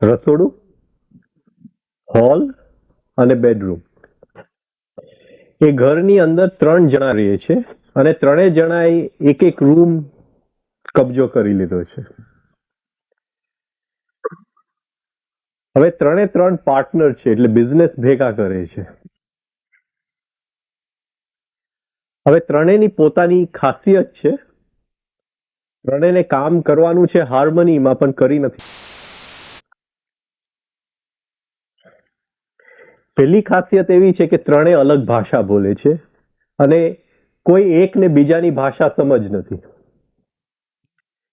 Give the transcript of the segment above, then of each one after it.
રસોડું, હોલ અને બેડરૂમ. એ ઘરની અંદર 3 જણા રહે છે અને 3 જણાએ એક એક રૂમ કબજો કરી લીધો છે. હવે 3 પાર્ટનર છે એટલે બિઝનેસ ભેગા કરે છે. હવે ત્રણેયની પોતાની ખાસિયત છે. ત્રણેયને કામ કરવાનું છે હાર્મનીમાં, પણ કરી નથી. પહેલી ખાસિયત એવી છે કે ત્રણેય અલગ ભાષા બોલે છે અને કોઈ એકને બીજાની ભાષા સમજ નથી.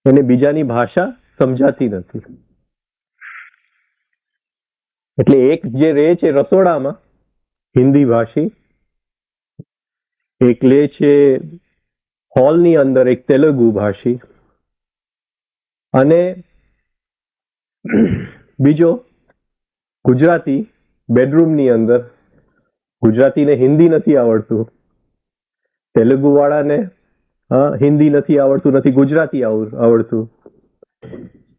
એને બીજાની ભાષા સમજાતી નથી. એટલે એક જે રહે છે રસોડામાં હિન્દી ભાષી, એક લે છે હોલની અંદર એક તેલુગુ ભાષી, અને બીજો ગુજરાતી બેડરૂમની અંદર. ગુજરાતીને હિન્દી નથી આવડતું, તેલુગુ વાળાને હિન્દી નથી આવડતું, નથી ગુજરાતી આવડતું,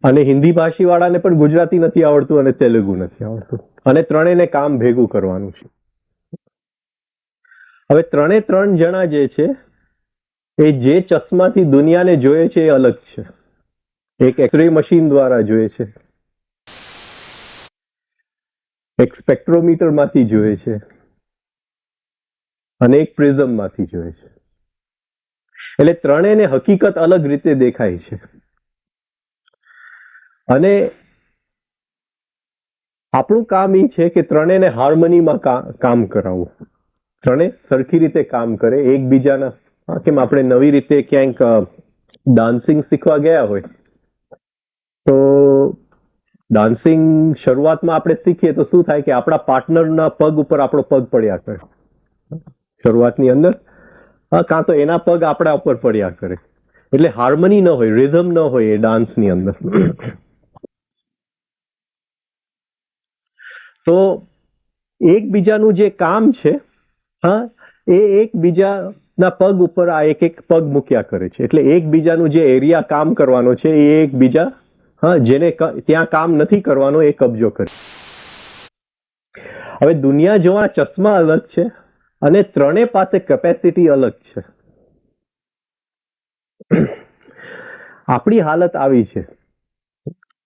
અને હિન્દી ભાષી વાળાને પણ ગુજરાતી નથી આવડતું અને તેલુગુ નથી આવડતું, અને ત્રણેયને કામ ભેગું કરવાનું છે. હવે 3 જણા જે છે એ જે ચશ્માથી દુનિયાને જોઈએ છે એ અલગ છે. એક એક્સરે મશીન દ્વારા જોઈએ છે, એક સ્પેક્ટ્રોમીટર માંથી જોઈએ છે અને એક પ્રિઝમ માંથી જોઈએ છે. એટલે ત્રણેયને હકીકત અલગ રીતે દેખાય છે. અને આપણું કામ એ છે કે ત્રણેયને હાર્મનીમાં કામ કરાવવું, ત્રણેય સરખી રીતે કામ કરે એકબીજાના. કેમ આપણે નવી રીતે ક્યાંક ડાન્સિંગ શીખવા ગયા હોય તો ડાન્સિંગ શરૂઆતમાં આપણે શીખીએ તો શું થાય કે આપણા પાર્ટનરના પગ ઉપર આપણો પગ પડ્યા કરે શરૂઆતની અંદર, કાં તો એના પગ આપણા ઉપર પડ્યા કરે. એટલે હાર્મની ન હોય, રિધમ ન હોય એ ડાન્સની અંદર. તો એકબીજાનું જે કામ છે એ એકબીજાના પગ ઉપર આ એક એક પગ મૂક્યા કરે છે. એટલે એકબીજાનું જે એરિયા કામ કરવાનો છે એ એકબીજા જેને ત્યાં કામ નથી કરવાનો એ કબજો કરે. હવે દુનિયા જોવા ચશ્મા અલગ છે અને ત્રણેય પાસે કેપેસિટી અલગ છે. આપણી હાલત આવી છે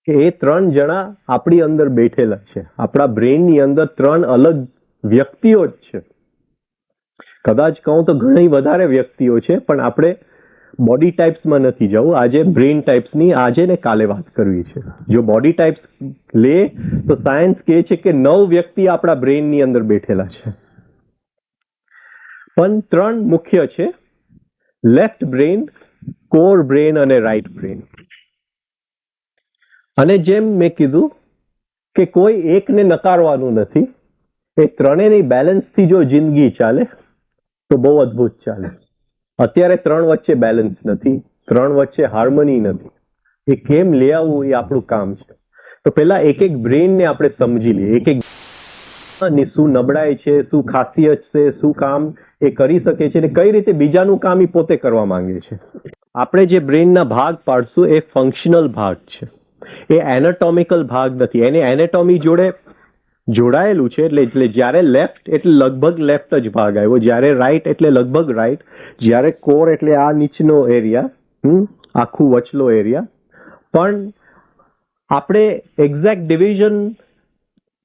કે એ 3 જણા આપણી અંદર બેઠેલા છે. આપણા બ્રેનની અંદર 3 અલગ વ્યક્તિઓ જ છે. કદાચ કહું તો ઘણી વધારે વ્યક્તિઓ છે, પણ આપણે બોડી ટાઈપ્સમાં નથી જવું. આજે બ્રેન ટાઈપ્સની આજે ને કાલે વાત કરવી છે. જો બોડી ટાઈપ્સ લે તો સાયન્સ કહે છે કે 9 વ્યક્તિ આપણા બ્રેનની અંદર બેઠેલા છે, પણ 3 મુખ્ય છે: લેફ્ટ બ્રેન, કોર બ્રેન અને રાઈટ બ્રેન. અને જેમ મેં કીધું કે કોઈ એકને નકારવાનું નથી. એ ત્રણેયની બેલેન્સથી જો જિંદગી ચાલે તો બહુ અદ્ભુત ચાલે. અત્યારે 3 વચ્ચે બેલેન્સ નથી, 3 વચ્ચે હાર્મની નથી. એ કેમ લઈ આવવું એ આપણું કામ છે. તો પહેલા એક એક બ્રેનને આપણે સમજી લઈએ, એક એક શું નબળાઈ છે, શું ખાસિયત છે, શું કામ એ કરી શકે છે અને કઈ રીતે બીજાનું કામ એ પોતે કરવા માંગે છે. આપણે જે બ્રેનના ભાગ પાડશું એ ફંક્શનલ ભાગ છે, એ એનાટોમિકલ ભાગ નથી. એને એનાટોમી જોડે જોડાયેલું છે. એટલે જ્યારે લેફ્ટ એટલે લગભગ લેફ્ટ જ ભાગ આવ્યો, જ્યારે રાઈટ એટલે લગભગ રાઈટ, જ્યારે કોર એટલે આ નીચનો એરિયા, આખું વચલો એરિયા. પણ આપણે એક્ઝેક્ટ ડિવિઝન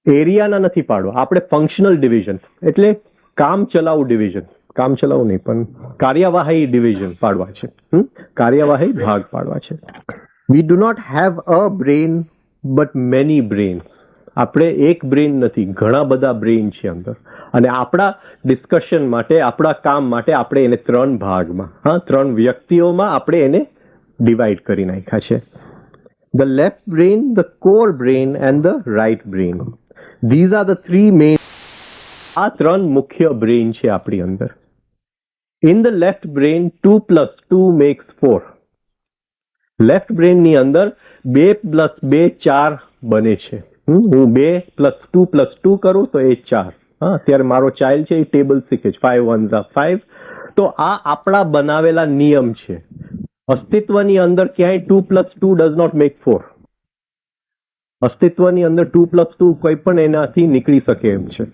એરિયાના નથી પાડવા, આપણે ફંક્શનલ ડિવિઝન એટલે કામ ચલાઉ ડિવિઝન, કામ ચલાઉ નહીં પણ કાર્યવાહી ડિવિઝન પાડવા છે, કાર્યવાહી ભાગ પાડવા છે. We do not have a brain but many brains. આપણે એક બ્રેન નથી, ઘણા બધા બ્રેન છે અંદર. અને આપણા ડિસ્કશન માટે, આપણા કામ માટે આપણે એને 3 ભાગમાં, 3 વ્યક્તિઓમાં આપણે એને ડિવાઈડ કરી નાખ્યા છે. the left brain, the core brain and the right brain. These are the three main. આ ત્રણ મુખ્ય બ્રેઇન છે આપણી અંદર. In the left brain 2 plus 2 makes 4. Left brain ની અંદર 2 plus 2 4 બને છે. હું 2 plus 2 plus 2 કરું તો એ 4. અત્યારે મારો ચાઇલ્ડ છે એ ટેબલ શીખે છે 5 1 5. તો આ આપણા બનાવેલા નિયમ છે. અસ્તિત્વની અંદર ક્યાંય 2 plus 2 does not make 4. અસ્તિત્વની અંદર 2 plus 2 કોઈ પણ એનાથી નીકળી શકે એમ છે.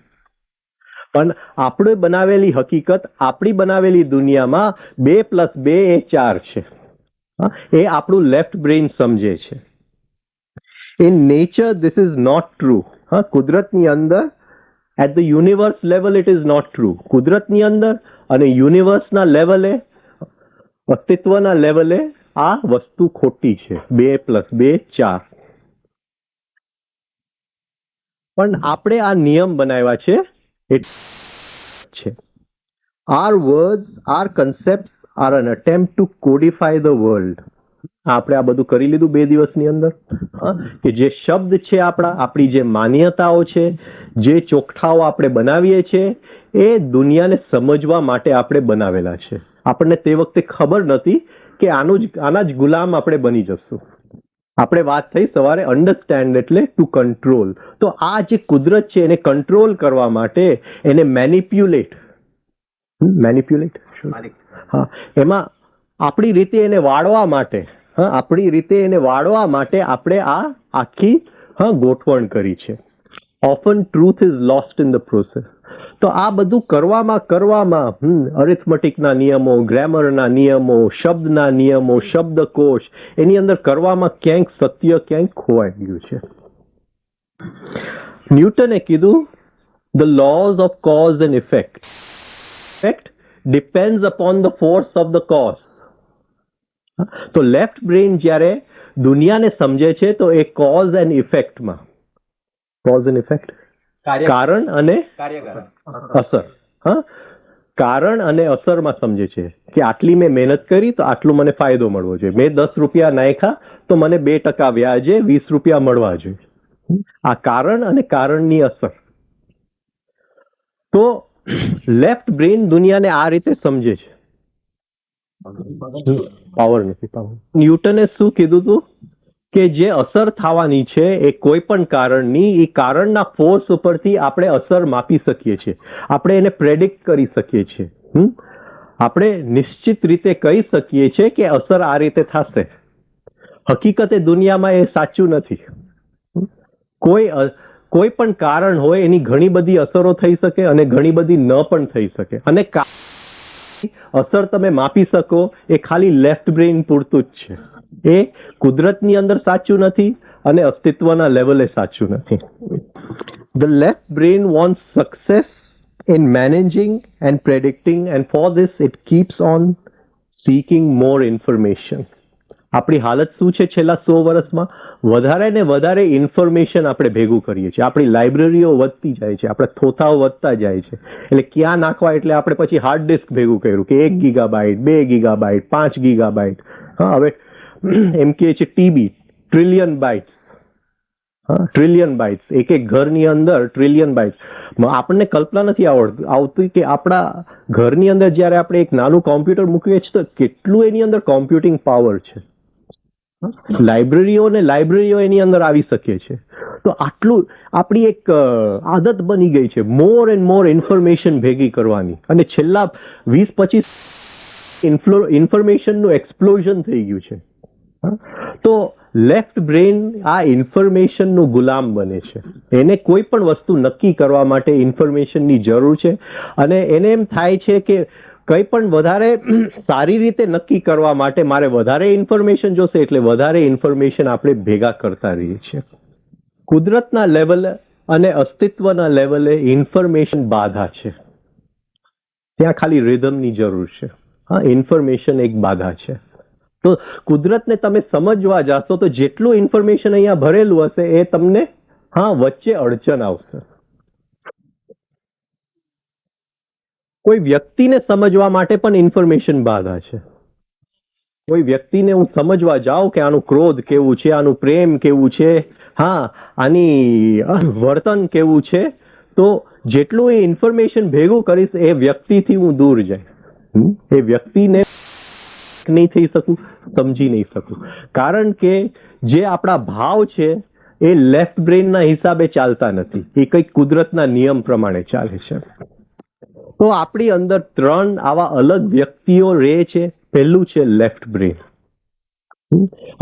પણ આપણે બનાવેલી હકીકત, આપણી બનાવેલી દુનિયામાં 2 plus 2 એ 4 છે. એ આપણું લેફ્ટ બ્રેઇન સમજે છે. In nature this is not true. કુદરતની અંદર at the universe level it is not true. કુદરતની અંદર અને યુનિવર્સના લેવલે, અસ્તિત્વના લેવલે આ વસ્તુ ખોટી છે. 2 plus 2 4. પણ આપણે આ નિયમ બનાવ્યા છે. Our words, our concepts are an attempt to codify the world. આપણે આ બધું કરી લીધું 2 દિવસની અંદર. કે જે શબ્દ છે આપણી જે માન્યતાઓ છે, જે ચોકઠાઓ આપણે બનાવીએ છીએ, એ દુનિયાને સમજવા માટે આપણે બનાવેલા છે. આપણને તે વખતે ખબર નથી કે આના જ ગુલામ આપણે બની જશું. આપણે વાત થઈ સવારે અન્ડરસ્ટેન્ડ એટલે ટુ કંટ્રોલ. તો આ જે કુદરત છે એને કંટ્રોલ કરવા માટે, એને મેનિપ્યુલેટ, હા, એમાં આપણી રીતે એને વાળવા માટે, આપણે આ આખી ગોઠવણ કરી છે. Often truth is lost in the process. તો આ બધું કરવામાં અરિથમેટિકના નિયમો, ગ્રામરના નિયમો, શબ્દના નિયમો, શબ્દકોશ, એની અંદર કરવામાં ક્યાંક સત્ય ક્યાંક ખોવાઈ ગયું છે. ન્યૂટને કીધું the lose of cause and effect depends upon the force of the cause. તો લેફ્ટ બ્રેઇન જ્યારે દુનિયાને સમજે છે તો એ કોઝ એન્ડ ઇફેક્ટમાં, કારણ અને અસર, કારણ અને અસરમાં સમજે છે કે આટલી મેં મહેનત કરી તો આટલું મને ફાયદો મળવો જોઈએ. મેં 10 રૂપિયા નાખ્યા તો મને 2% વ્યાજે 20 રૂપિયા મળવા જોઈએ. આ કારણ અને કારણની અસર. તો લેફ્ટ બ્રેઇન દુનિયાને આ રીતે સમજે છે. પાવર નથી. ન્યૂટને શું કીધું હતું કે જે અસર થવાની છે એ કોઈ પણ કારણની, એ કારણના ફોર્સ ઉપરથી આપણે અસર માપી શકીએ છીએ. આપણે એને પ્રેડિક્ટ કરી શકીએ છીએ. આપણે નિશ્ચિત રીતે કહી શકીએ છીએ કે અસર આ રીતે થશે. હકીકતે દુનિયામાં એ સાચું નથી. કોઈ પણ કારણ હોય એની ઘણી બધી અસરો થઈ શકે અને ઘણી બધી ન પણ થઈ શકે. અને અસર તમે માપી શકો એ ખાલી લેફ્ટ બ્રેઇન પૂરતું જ છે. એ કુદરતની અંદર સાચું નથી અને અસ્તિત્વના લેવલે સાચું નથી. The left brain wants success in managing and predicting and for this it keeps on seeking more information. આપણી હાલત શું છે છેલ્લા 100 વર્ષમાં? વધારે ને વધારે ઇન્ફોર્મેશન આપણે ભેગું કરીએ છીએ. આપણી લાઇબ્રેરીઓ વધતી જાય છે, આપણા થોથાઓ વધતા જાય છે. એટલે ક્યાં નાખવા, એટલે આપણે પછી હાર્ડ ડિસ્ક ભેગું કર્યું કે 1 ગીગાબાઇટ, 2 ગીગાબાઇટ, 5 ગીગાબાઇટ. હવે એમ કહે છે TB, trillion bytes. Trillion bytes, એક ઘરની અંદર ટ્રિલિયન બાઇટ્સ. આપણને કલ્પના નથી આવતી કે આપણા ઘરની અંદર જ્યારે આપણે એક નાનું કોમ્પ્યુટર મૂકીએ છીએ તો કેટલું એની અંદર કોમ્પ્યુટિંગ પાવર છે. લાઇબ્રેરીઓ એની અંદર આવી શકે છે. તો આટલું આપણી એક આદત બની ગઈ છે મોર એન્ડ મોર ઇન્ફોર્મેશન ભેગી કરવાની. અને છેલ્લા 20-25 ઇન્ફોર્મેશનનું એક્સપ્લોઝન થઈ ગયું છે. તો લેફ્ટ બ્રેઇન આ ઇન્ફોર્મેશનનું ગુલામ બને છે. એને કોઈ પણ વસ્તુ નક્કી કરવા માટે ઇન્ફોર્મેશનની જરૂર છે. અને એને એમ થાય છે કે કંઈ પણ વધારે સારી રીતે નક્કી કરવા માટે મારે વધારે ઇન્ફોર્મેશન જોશે, એટલે વધારે ઇન્ફોર્મેશન આપણે ભેગા કરતા રહીએ છીએ. કુદરતના લેવલે અને અસ્તિત્વના લેવલે ઇન્ફોર્મેશન બાધા છે. ત્યાં ખાલી રિધમની જરૂર છે. ઇન્ફોર્મેશન એક બાધા છે. તો કુદરતને તમે સમજવા જાશો તો જેટલું ઇન્ફોર્મેશન અહીંયા ભરેલું હશે એ તમને વચ્ચે અડચણ આવશે. કોઈ વ્યક્તિને સમજવા માટે પણ ઇન્ફોર્મેશન બાધા છે. કોઈ વ્યક્તિને હું સમજવા જાઉં કે આનું ક્રોધ કેવું છે, આનું પ્રેમ કેવું છે, હા આની વર્તન કેવું છે, તો જેટલું એ ઇન્ફોર્મેશન ભેગું કરીશ એ વ્યક્તિથી હું દૂર જાય, એ વ્યક્તિને નહીં થઈ શકું, સમજી નહીં શકું. કારણ કે જે આપણા ભાવ છે એ લેફ્ટ બ્રેનના હિસાબે ચાલતા નથી, એ કંઈક કુદરતના નિયમ પ્રમાણે ચાલે છે. તો આપણી અંદર 3 આવા અલગ વ્યક્તિઓ રહે છે. પહેલું છે લેફ્ટ બ્રેન,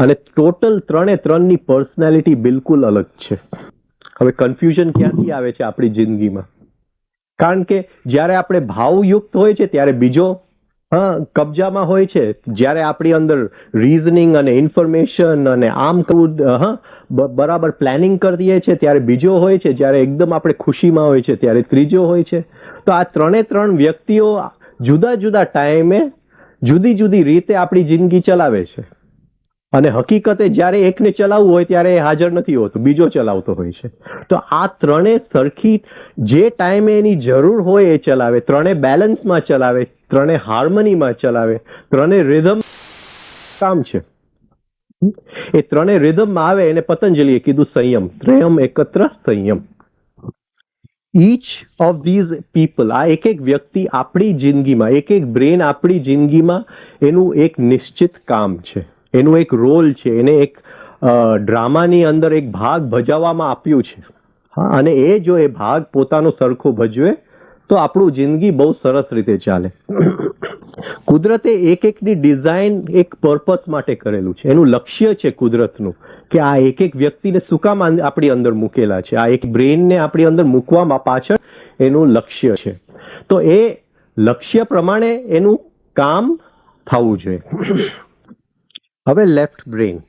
અને ટોટલ 3 ની પર્સનાલિટી બિલકુલ અલગ છે. હવે કન્ફ્યુઝન ક્યાંથી આવે છે આપણી જિંદગીમાં? કારણ કે જ્યારે આપણે ભાવયુક્ત હોય છે ત્યારે બીજો કબજામાં હોય છે, જ્યારે આપણી અંદર રીઝનિંગ અને ઇન્ફોર્મેશન અને આમ કરવું બરાબર પ્લાનિંગ કરીએ છીએ ત્યારે બીજો હોય છે, જ્યારે એકદમ આપણે ખુશીમાં હોય છે ત્યારે ત્રીજો હોય છે. તો આ 3 વ્યક્તિઓ જુદા જુદા ટાઈમે જુદી જુદી રીતે આપણી જિંદગી ચલાવે છે, અને હકીકતે જ્યારે એકને ચલાવવું હોય ત્યારે એ હાજર નથી હોતું, બીજો ચલાવતો હોય છે. તો આ 3 સરખી જે ટાઈમે એની જરૂર હોય એ ચલાવે, 3 બેલેન્સમાં ચલાવે, 3 હાર્મનીમાં ચલાવે, 3 રિધમ કામ છે. એ 3 રિધમમાં આવે એને પતંજલિએ કીધું સંયમ, ત્રયમ એકત્ર સંયમ. ઈચ ઓફ ધીઝ પીપલ, આ એક વ્યક્તિ આપણી જિંદગીમાં, એક બ્રેન આપણી જિંદગીમાં એનું એક નિશ્ચિત કામ છે, એનું એક રોલ છે, એને એક ડ્રામાની અંદર એક ભાગ ભજવવામાં આપ્યું છે. હા, અને એ જો એ ભાગ પોતાનો સરખો ભજવે તો આપણું જિંદગી બહુ સરસ રીતે ચાલે. કુદરતે એકની ડિઝાઇન એક પર્પસ માટે કરેલું છે, એનું લક્ષ્ય છે કુદરતનું કે આ એક વ્યક્તિને શું કામ આપણી અંદર મૂકેલા છે, આ એક બ્રેનને આપણી અંદર મૂકવામાં પાછળ એનું લક્ષ્ય છે. તો એ લક્ષ્ય પ્રમાણે એનું કામ થવું જોઈએ. હવે લેફ્ટ બ્રેન,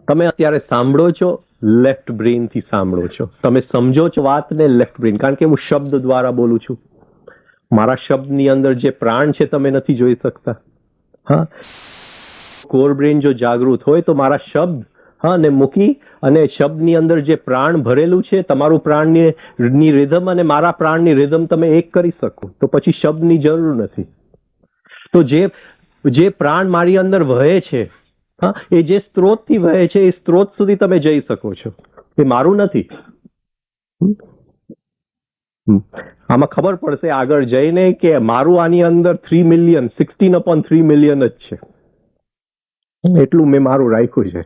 તમે અત્યારે સાંભળો છો લેફ્ટ બ્રેન થી સાંભળો છો, તમે સમજો છો વાતને લેફ્ટ બ્રેન, કારણ કે હું શબ્દ દ્વારા બોલું છું. મારા શબ્દની અંદર જે પ્રાણ છે તમે નથી જોઈ શકતા. હા, કોર બ્રેન જો જાગૃત હોય તો મારા શબ્દ ને મૂકી અને શબ્દની અંદર જે પ્રાણ ભરેલું છે, તમારું પ્રાણની રિધમ અને મારા પ્રાણની રિધમ તમે એક કરી શકો, તો પછી શબ્દની જરૂર નથી. તો જે પ્રાણ મારી અંદર વહે છે, એ જે સ્ત્રોતથી વહે છે એ સ્ત્રોત સુધી તમે જઈ શકો છો, એ મારું નથી. આમાં ખબર પડશે આગળ જઈને કે મારું આની અંદર 3 મિલિયન 16/3 મિલિયન જ છે, એટલું મેં મારું રાખ્યું છે.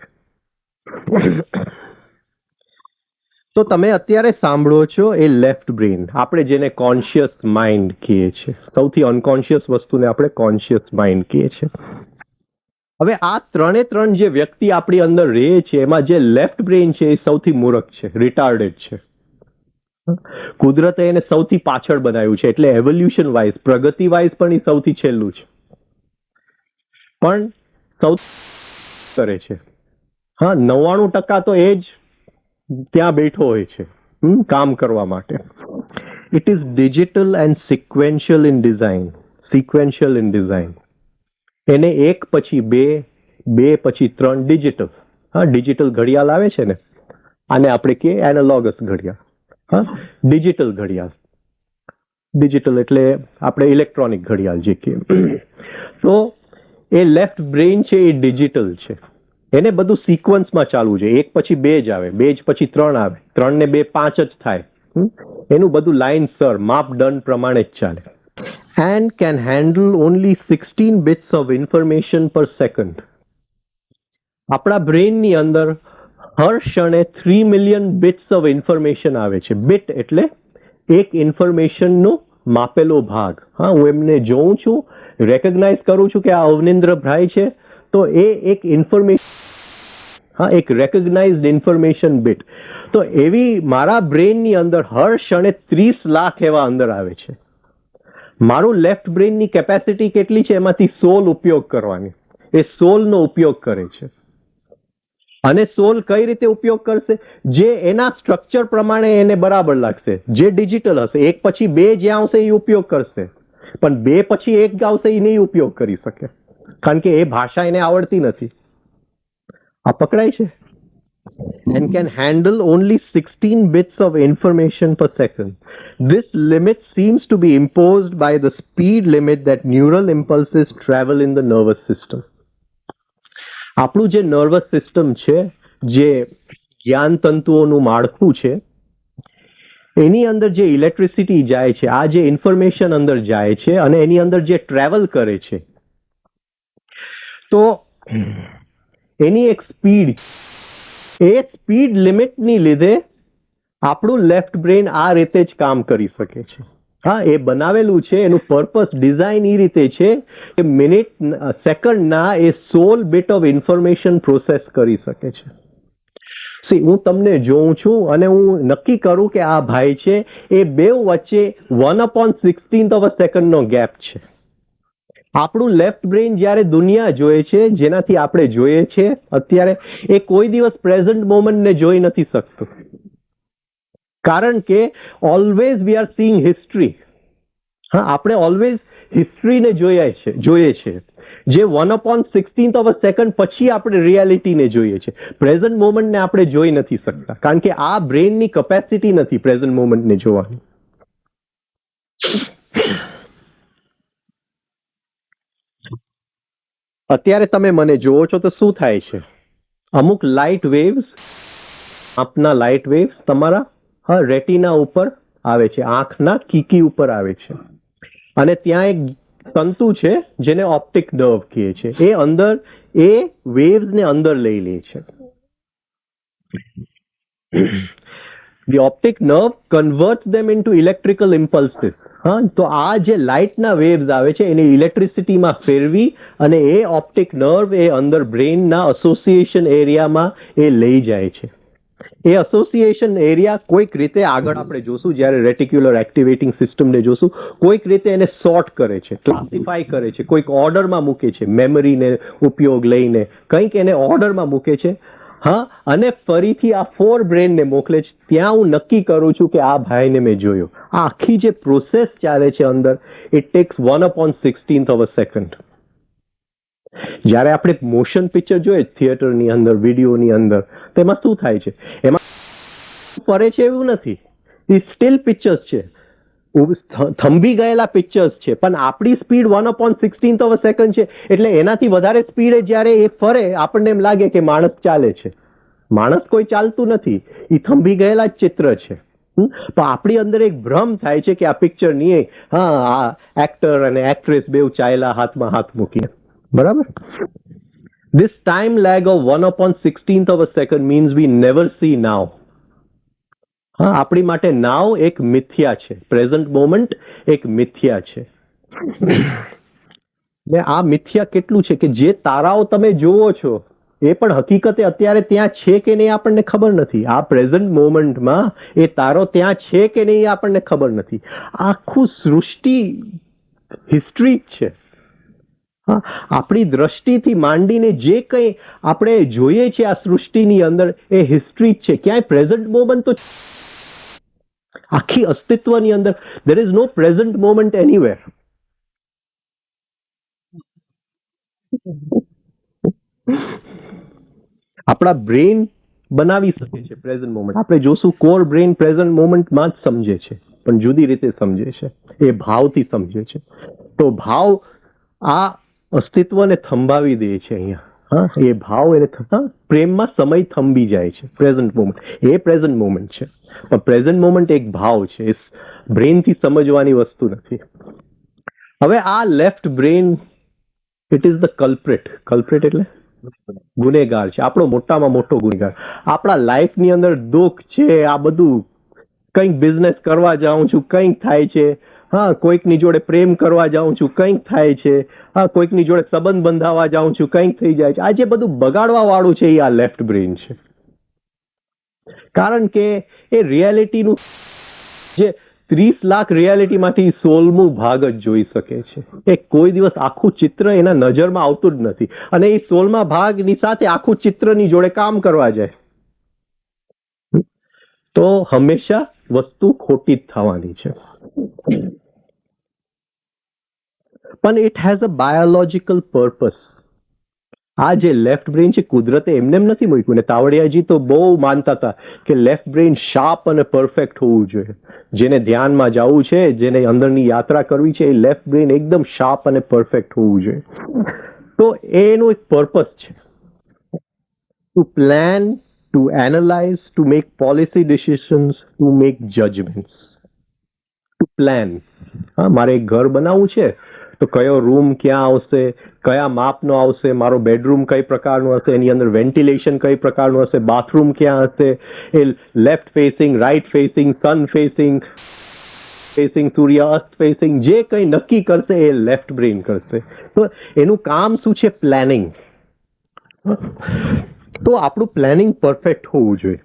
તો તમે અત્યારે સાંભળો છો એ લેફ્ટ બ્રેન, આપણે જેને કોન્શિયસ માઇન્ડ કહીએ છીએ, સૌથી અનકોન્શિયસ વસ્તુને આપણે કોન્શિયસ માઇન્ડ કહીએ છીએ. હવે આ 3 જે વ્યક્તિ આપણી અંદર રહે છે એમાં જે લેફ્ટ બ્રેન છે એ સૌથી મૂર્ખ છે, રિટાર્ડેડ છે. કુદરતે એને સૌથી પાછળ બનાવ્યું છે, એટલે એવોલ્યુશન વાઇઝ, પ્રગતિ વાઇઝ પણ એ સૌથી છેલ્લું છે, પણ સૌથી કરે છે. 99% તો એ જ ત્યાં બેઠો હોય છે કામ કરવા માટે. It is digital and sequential in design, sequential in design. એને 1 પછી 2, 2 પછી 3 ડિજિટલ. ડિજિટલ ઘડિયાળ આવે છે ને, આને આપણે કહીએ એનાલોગસ ઘડિયાળ. ડિજિટલ ઘડિયાળ, ડિજિટલ એટલે આપણે ઇલેક્ટ્રોનિક ઘડિયાળ જે કહીએ. તો એ લેફ્ટ બ્રેન છે એ ડિજિટલ છે, એને બધું સિક્વન્સમાં ચાલવું છે. 1 પછી 2 જ આવે, 2 પછી 3 આવે, 3 ને 2 5 જ થાય. એનું બધું લાઇનસર માપદંડ પ્રમાણે જ ચાલે. And can handle only 16 bits of information per second. આપણા બ્રેનની અંદર હર ક્ષણે 3 મિલિયન બિટ્સ ઓફ ઇન્ફોર્મેશન આવે છે. બિટ એટલે એક ઇન્ફોર્મેશનનો માપેલો ભાગ. હું એમને જોઉં છું, રેકગ્નાઇઝ કરું છું કે આ અવનિન્દ્રભાઈ છે, તો એ એક ઇન્ફોર્મેશન, એક રેકગ્નાઇઝડ ઇન્ફોર્મેશન બિટ. તો એવી મારા બ્રેનની અંદર હર ક્ષણે 30 લાખ એવા અંદર આવે છે. મારું લેફ્ટ બ્રેનની કેપેસિટી કેટલી છે? એમાંથી 16 ઉપયોગ કરવાની. એ 16 નો ઉપયોગ કરે છે. અને 16 કઈ રીતે ઉપયોગ કરશે? જે એના સ્ટ્રક્ચર પ્રમાણે એને બરાબર લાગશે. જે ડિજિટલ હશે, 1 પછી 2 જ્યાં આવશે એ ઉપયોગ કરશે, પણ 2 પછી 1 આવશે એ નહીં ઉપયોગ કરી શકે, કારણ કે એ ભાષા એને આવડતી નથી. આ પકડાય છે? and can handle only 16 bits of information per second. This limit seems to be imposed by the speed limit that neural impulses travel in the nervous system. આપણું જે નર્વસ સિસ્ટમ છે, જે જ્ઞાન તંતુઓનું માળખું છે, એની અંદર જે ઇલેક્ટ્રિસિટી જાય છે, આ જે ઇન્ફોર્મેશન અંદર જાય છે અને એની અંદર જે ટ્રાવેલ કરે છે, તો એની એક સ્પીડ, એ સ્પીડ લિમિટની લીધે આપણું લેફ્ટ બ્રેન આ રીતે જ કામ કરી શકે છે. હા, એ બનાવેલું છે, એનું પર્પસ, ડિઝાઇન એ રીતે છે કે મિનિટ સેકન્ડના એ 16 બીટ ઓફ ઇન્ફોર્મેશન પ્રોસેસ કરી શકે છે. સી, હું તમને જોઉં છું અને હું નક્કી કરું કે આ ભાઈ છે, એ બેઉ વચ્ચે 1/16 ઓફ અ સેકન્ડનો ગેપ છે. આપણું લેફ્ટ બ્રેન જ્યારે દુનિયા જોએ છે, જેનાથી આપણે જોઈએ છે અત્યારે, એ કોઈ દિવસ પ્રેઝન્ટ મોમેન્ટને જોઈ નથી શકતું. કારણ કે always we are seeing history. હા, આપણે ઓલવેઝ હિસ્ટ્રીને જોઈએ છે, જે 1/16 ઓફ અ સેકન્ડ પછી આપણે રિયાલિટીને જોઈએ છે. પ્રેઝન્ટ મોમેન્ટને આપણે જોઈ નથી શકતા, કારણ કે આ બ્રેનની કેપેસિટી નથી પ્રેઝન્ટ મોમેન્ટને જોવાની. અત્યારે તમે મને જોવો છો તો શું થાય છે? અમુક લાઇટ વેવ્સ, આપના લાઇટ વેવ્સ તમારા રેટિના ઉપર આવે છે, આંખના કીકી ઉપર આવે છે, અને ત્યાં એક તંતુ છે જેને ઓપ્ટિક નર્વ કહે છે. એ અંદર એ વેવ્સને અંદર લઈ લે છે. The optic nerve converts them into electrical impulses. હા, તો આ જે લાઇટના વેવ્સ આવે છે એને ઇલેક્ટ્રિસિટીમાં ફેરવી અને એ ઓપ્ટિક નર્વ એ અંદર બ્રેનના એસોસિએશન એરિયામાં એ લઈ જાય છે. એ એસોસિએશન એરિયા કોઈક રીતે આગળ આપણે જોશું, જ્યારે રેટિક્યુલર એક્ટિવેટિંગ સિસ્ટમને જોશું, કોઈક રીતે એને સોર્ટ કરે છે, ક્લાસિફાય કરે છે, કોઈક ઓર્ડરમાં મૂકે છે, મેમરીને ઉપયોગ લઈને કંઈક એને ઓર્ડરમાં મૂકે છે. હા, અને ફરીથી આ ફોર બ્રેનને મોકલે છે. ત્યાં હું નક્કી કરું છું કે આ ભાઈને મેં જોયો. આ આખી જે પ્રોસેસ ચાલે છે અંદર, it tax 1/16 of a second. જ્યારે આપણે મોશન પિક્ચર જોઈએ થિયેટરની અંદર, વિડીયોની અંદર, તેમાં શું થાય છે? એમાં ફરે છે એવું નથી, એ સ્ટીલ પિક્ચર્સ છે, થંભી ગયેલા પિક્ચર્સ છે, પણ આપણી સ્પીડ 1/16 ઓફ અ સેકન્ડ છે. એટલે એનાથી વધારે સ્પીડે જ્યારે એ ફરે, આપણને એમ લાગે કે માણસ ચાલે છે. માણસ કોઈ ચાલતું નથી, એ થંભી ગયેલા જ ચિત્ર છે. તો આપણી અંદર એક ભ્રમ થાય છે કે આ પિક્ચરની, હા, આ એક્ટર અને એક્ટ્રેસ બેઉ ચાલ્યા હાથમાં હાથ મૂકીને. બરાબર? This time lag of 1/16 of a second means we never see now. હા, આપણી માટે નાવ એક મિથ્યા છે, પ્રેઝન્ટ મોમેન્ટ એક મિથ્યા છે. ને આ મિથ્યા કેટલું છે કે જે તારાઓ તમે જુઓ છો એ પણ હકીકતે અત્યારે ત્યાં છે કે નહીં આપણને ખબર નથી. આ પ્રેઝન્ટ મોમેન્ટમાં એ તારો ત્યાં છે કે નહીં આપણને ખબર નથી. આખું સૃષ્ટિ હિસ્ટ્રી જ છે. હા, આપણી દ્રષ્ટિથી માંડીને જે કંઈ આપણે જોઈએ છે આ સૃષ્ટિની અંદર, એ હિસ્ટ્રી જ છે. ક્યાંય પ્રેઝન્ટ મોમેન્ટ તો આખી અસ્તિત્વની અંદર there is no present moment anywhere. આપણા બ્રેન બનાવી શકે છે પ્રેઝન્ટ મોમેન્ટ. આપણે જોશું કોર બ્રેન પ્રેઝન્ટ મોમેન્ટમાં જ સમજે છે, પણ જુદી રીતે સમજે છે, એ ભાવથી સમજે છે. તો ભાવ આ અસ્તિત્વને થંભાવી દે છે અહીંયા. હા, એ ભાવ એને પ્રેમમાં સમય થંભી જાય છે. પ્રેઝન્ટ મોમેન્ટ એ પ્રેઝન્ટ મોમેન્ટ છે, પણ પ્રેઝન્ટ મોમેન્ટ એક ભાવ છે, એ બ્રેનથી સમજવાની વસ્તુ નથી. હવે આ left brain, it is the culprit. Culprit એટલે ગુનેગાર છે, આપણો મોટામાં મોટો ગુનેગાર. આપણા લાઈફની અંદર દુઃખ છે, આ બધું કંઈક બિઝનેસ કરવા જાઉં છું, કંઈક થાય છે. હા, કોઈકની જોડે પ્રેમ કરવા જાઉં છું, કંઈક થાય છે. હા, કોઈકની જોડે સંબંધ બંધાવવા જાઉં છું, કંઈક થઈ જાય છે. આ જે બધું બગાડવા વાળું છે એ આ લેફ્ટ બ્રેન છે. કારણ કે એ રિયાલિટીનું જે 30 લાખ રિયાલિટીમાંથી 16મું ભાગ જ જોઈ શકે છે. એ કોઈ દિવસ આખું ચિત્ર એના નજરમાં આવતું જ નથી, અને એ 16મા ભાગની સાથે આખું ચિત્રની જોડે કામ કરવા જાય તો હંમેશા વસ્તુ ખોટી જ થવાની છે. પણ it has a biological purpose. આ જે લેફ્ટ બ્રેઇન છે કુદરતે એમને એમ નથી મૂક્યું ને. તાવડિયાજી તો બહુ માનતા હતા કે લેફ્ટ બ્રેઇન શાર્પ અને પરફેક્ટ હોવું જોઈએ. જેને ધ્યાનમાં જવું છે, જેને અંદરની યાત્રા કરવી છે, એ લેફ્ટ બ્રેઇન એકદમ શાર્પ અને પરફેક્ટ હોવું જોઈએ. તો એનો એક પર્પસ છે, to plan, to analyse, to make policy decisions, to make judgements. To plan. હા, મારે એક ઘર બનાવવું છે તો કયો રૂમ ક્યાં આવશે, કયા માપનો આવશે, મારો બેડરૂમ કઈ પ્રકારનું હશે, એની અંદર વેન્ટિલેશન કઈ પ્રકારનું હશે, બાથરૂમ ક્યાં હશે, એ લેફ્ટ ફેસિંગ, રાઈટ ફેસિંગ, સન ફેસિંગ, સૂર્ય અસ્ત ફેસિંગ, જે કંઈ નક્કી કરશે એ લેફ્ટ બ્રેઇન કરશે. તો એનું કામ શું છે? પ્લાનિંગ. તો આપણું પ્લાનિંગ પરફેક્ટ હોવું જોઈએ.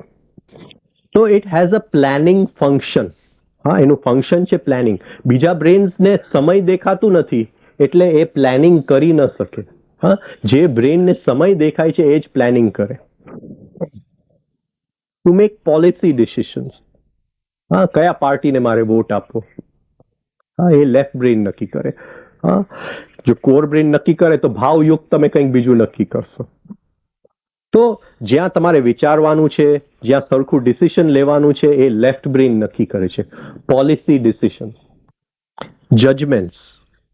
તો it has a planning function. હા, એનું ફંક્શન છે પ્લાનિંગ. બીજા બ્રેન્સને સમય દેખાતું નથી એટલે એ પ્લાનિંગ કરી ન શકે. હા, જે બ્રેનને સમય દેખાય છે એ જ પ્લાનિંગ કરે. Two make policy decisions. હા, કયા પાર્ટીને મારે વોટ આપવો, હા, એ લેફ્ટ બ્રેઇન નક્કી કરે. હા, જો કોર બ્રેઇન નક્કી કરે તો ભાવયુક્ત તમે કંઈક બીજું નક્કી કરશો. તો જ્યાં તમારે વિચારવાનું છે, જ્યાં સરખું ડિસિઝન લેવાનું છે, એ લેફ્ટ બ્રેઇન નક્કી કરે છે. Policy decision, judgements.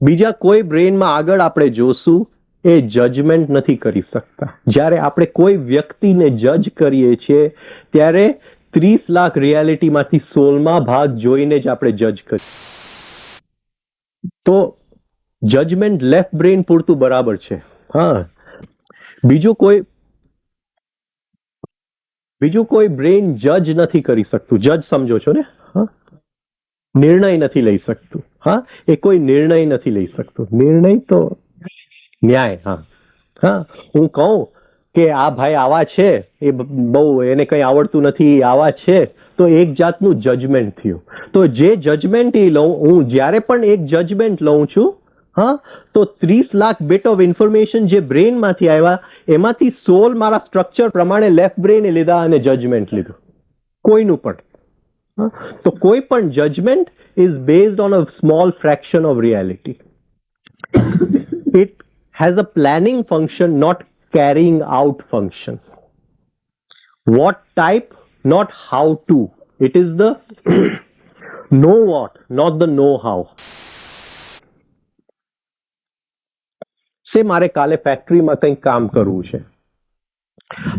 બીજા કોઈ બ્રેઇનમાં આગળ આપણે જોશું એ જજમેન્ટ નથી કરી શકતા. જ્યારે આપણે કોઈ વ્યક્તિને જજ કરીએ છીએ ત્યારે 30 લાખ રિયાલિટીમાંથી 16મા ભાગ જોઈને જ આપણે જજ કરીએ. તો જજમેન્ટ લેફ્ટ બ્રેઇન પૂરતું બરાબર છે. હા, બીજું કોઈ બ્રેઇન જજ નથી કરી શકતું. જજ સમજો છો ને? હા, નિર્ણય નથી લઈ શકતું. હા, એ કોઈ નિર્ણય નથી લઈ શકતું. નિર્ણય તો ન્યાય. હા હા, હું કહું કે આ ભાઈ આવા છે, એ બહુ એને કંઈ આવડતું નથી, આવા છે, તો એક જાતનું જજમેન્ટ થયું. તો જે જજમેન્ટ એ લઉં, હું જ્યારે પણ એક જજમેન્ટ લઉં છું, હા, તો 30 લાખ બીટ ઓફ ઇન્ફોર્મેશન જે બ્રેનમાંથી આવ્યા એમાંથી 16 મારા સ્ટ્રક્ચર પ્રમાણે લેફ્ટ બ્રેઇને લીધા અને જજમેન્ટ લીધું. કોઈનું પણ. તો કોઈ પણ judgement is based on a small fraction of reality. It has a planning function, not carrying out function. What type, not how to. It is the know what, not the know how. સે મારે કાલે ફેક્ટરીમાં કંઈક કામ કરવું છે,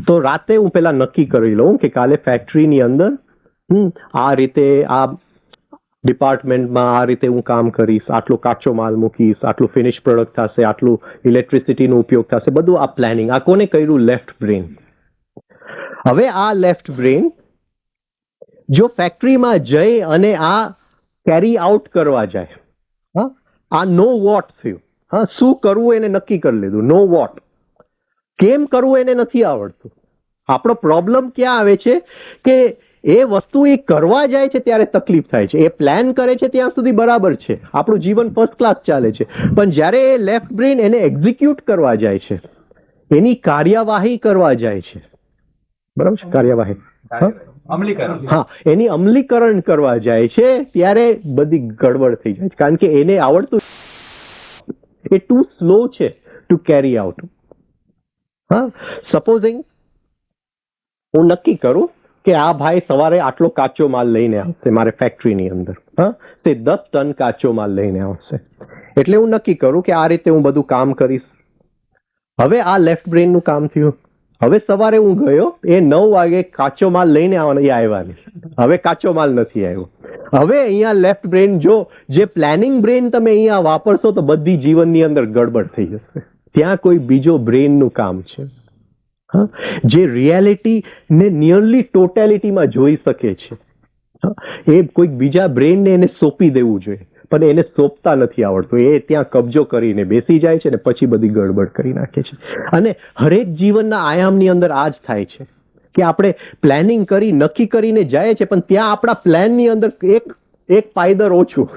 તો રાતે હું પેલા નક્કી કરી લઉં કે કાલે ફેક્ટરીની અંદર આ રીતે આ ડિપાર્ટમેન્ટમાં આ રીતે હું કામ કરીશ, આટલો કાચો માલ મૂકીશ, આટલું ફિનિશ પ્રોડક્ટ થશે, આટલું ઇલેક્ટ્રિસિટીનો ઉપયોગ થશે, બધું આ પ્લાનિંગ. આ કોને કર્યું? Left brain. હવે આ લેફ્ટ બ્રેઇન જો ફેક્ટરીમાં જઈ અને આ કેરી આઉટ કરવા જાય, હા, આ નો વોટ થયું. હા, શું કરવું એને નક્કી કરી લીધું. Know what. કેમ કરવું એને નથી આવડતું. આપણો પ્રોબ્લેમ ક્યાં આવે છે કે એ વસ્તુ એ કરવા જાય છે ત્યારે તકલીફ થાય છે. એ પ્લાન કરે છે ત્યાં સુધી બરાબર છે, આપણું જીવન ફર્સ્ટ ક્લાસ ચાલે છે. પણ જ્યારે એ લેફ્ટ બ્રેઇન એને એક્ઝિક્યુટ કરવા જાય છે, એની કાર્યવાહી કરવા જાય છે, બરાબર છે, કાર્યવાહી, હા, એની અમલીકરણ કરવા જાય છે ત્યારે બધી ગડબડ થઈ જાય છે. કારણ કે એને આવડતું, એ ટુ સ્લો છે ટુ કેરી આઉટ. હા, સપોઝિંગ હું નક્કી કરું કે આ ભાઈ સવારે આટલો કાચો માલ લઈને આવશે મારે ફેક્ટરીની અંદર, હા, તે 10 ટન કાચો માલ લઈને આવશે. એટલે હું નક્કી કરું કે આ રીતે હું બધું કામ કરીશ. હવે આ લેફ્ટ બ્રેઇનનું કામ થયું. હવે સવારે હું ગયો, એ 9 વાગે કાચો માલ લઈને આવવાનો, એ આવ્યા નહીં. હવે કાચો માલ નથી આવ્યો. હવે અહીંયા લેફ્ટ બ્રેઇન, જો જે પ્લાનિંગ બ્રેઇન તમે અહીંયા વાપરશો તો બધી જીવનની અંદર ગડબડ થઈ જશે. ત્યાં કોઈ બીજો બ્રેઇનનું કામ છે, હા, જે રિયાલિટીને નિયરલી ટોટેલિટીમાં જોઈ શકે છે. એ કોઈક બીજા બ્રેઇનને એને સોંપી દેવું જોઈએ, પણ એને સોંપતા નથી આવડતું. એ ત્યાં કબજો કરીને બેસી જાય છે ને પછી બધી ગડબડ કરી નાખે છે. અને હરેક જીવનના આયામની અંદર આ જ થાય છે કે આપણે પ્લાનિંગ કરી, નક્કી કરીને જાય છે, પણ ત્યાં આપણા પ્લાનની અંદર એક પાયદર ઓછું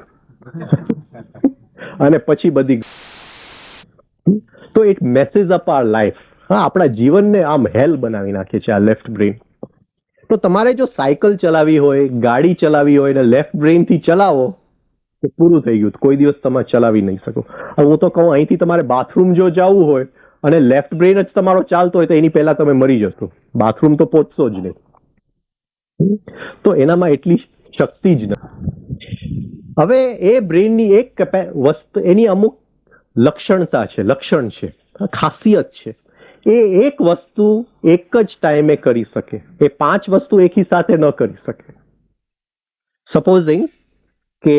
અને પછી બધી, તો ઇટ મેસેસ અપ આર લાઈફ. હા, આપણા જીવનને આમ હેલ બનાવી નાખે છે આ લેફ્ટ બ્રેઇન. તો તમારે જો સાયકલ ચલાવવી હોય, ગાડી ચલાવવી હોય ને લેફ્ટ બ્રેઇનથી ચલાવો તો પૂરું થઈ ગયું. કોઈ દિવસ તમે ચલાવી નહીં શકો. હું તો કહું, અહીંથી તમારે બાથરૂમ જો જવું હોય અને લેફ્ટ બ્રેઇન જ તમારો ચાલતો હોય તો એની પહેલા તમે મરી જશો, બાથરૂમ તો પહોંચશો જ નહીં. તો એનામાં એટલી શક્તિ જ નથી. હવે એ બ્રેઇનની એક વસ્તુ, એની અમુક લક્ષણ છે, ખાસિયત છે. એ એક વસ્તુ એક જ ટાઈમે કરી શકે, એ 5 વસ્તુ એકી સાથે ન કરી શકે. સપોઝિંગ કે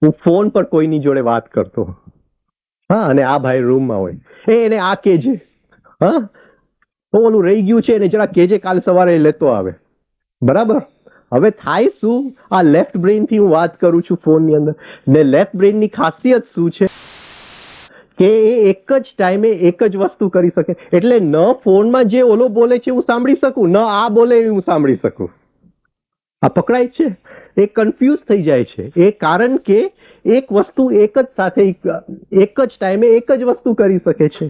હું ફોન પર કોઈની જોડે વાત કરતો, હા, અને આ ભાઈ રૂમમાં હોય, એને આ કેજે, હા, તો ઓલું રહી ગયું છે એને જરા કેજે કાલ સવારે લેતો આવે, બરાબર. હવે થાય શું, આ લેફ્ટ બ્રેઇન થી હું વાત કરું છું ફોનની અંદર, ને લેફ્ટ બ્રેઇનની ખાસિયત શું છે કે એ એક જ ટાઈમે એક જ વસ્તુ કરી શકે. એટલે ન ફોનમાં જે ઓલો બોલે છે હું સાંભળી શકું, ન આ બોલે હું સાંભળી શકું. આ પકડાય છે, એ કન્ફ્યુઝ થઈ જાય છે. એ કારણ કે એક વસ્તુ એક જ સાથે એક જ ટાઈમે એક જ વસ્તુ કરી શકે છે.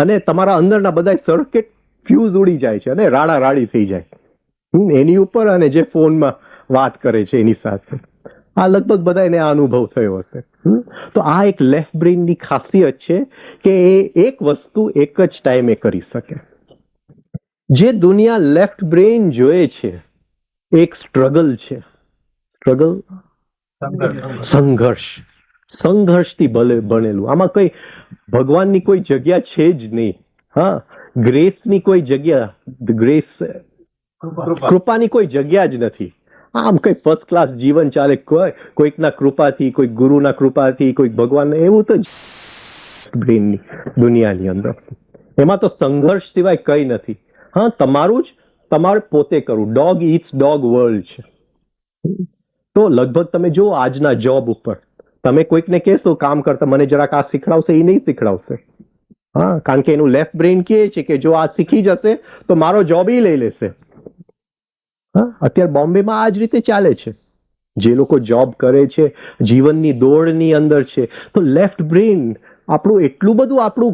અને તમારા અંદરના બધા સર્કિટ ફ્યુઝ ઉડી જાય છે અને રાડા રાડી થઈ જાય એની ઉપર અને જે ફોનમાં વાત કરે છે એની સાથે. આ લગભગ બધાને આ અનુભવ થયો હશે. તો આ એક લેફ્ટ બ્રેઇનની ખાસિયત છે કે એ એક વસ્તુ એક જ ટાઈમે કરી શકે. જે દુનિયા લેફ્ટ બ્રેઇન જોઈએ છે એક સ્ટ્રગલ છે. સ્ટ્રગલ, સંઘર્ષથી બનેલું. આમાં કઈ ભગવાનની કોઈ જગ્યા છે જ નહીં. હા, ગ્રેસની કોઈ જગ્યા, કૃપાની કોઈ જગ્યા જ નથી. આમ કઈ ફર્સ્ટ ક્લાસ જીવન ચાલે, કોઈકના કૃપાથી, કોઈક ગુરુના કૃપાથી, કોઈક ભગવાન, એવું તો બ્રેઇનની દુનિયાની અંદર. એમાં તો સંઘર્ષ સિવાય કઈ નથી. હા, તમારું જ તમારે પોતે કરવું. ડોગ ઇટ્સ ડોગ વર્લ્ડ છે. તો લગભગ તમે જુઓ આજના જોબ ઉપર, તમે કોઈકને કહેશો કામ કરતા મને જરાક આ શીખડાવશે, એ નહીં શીખડાવશે. હા, કારણ કે એનું લેફ્ટ બ્રેઇન કહે છે કે જો આ શીખી જશે તો મારો જોબ એ લઈ લેશે. હા, અત્યારે બોમ્બેમાં આ જ રીતે ચાલે છે. જે લોકો જોબ કરે છે, જીવનની દોડની અંદર છે, તો લેફ્ટ બ્રેઇન આપણું એટલું બધું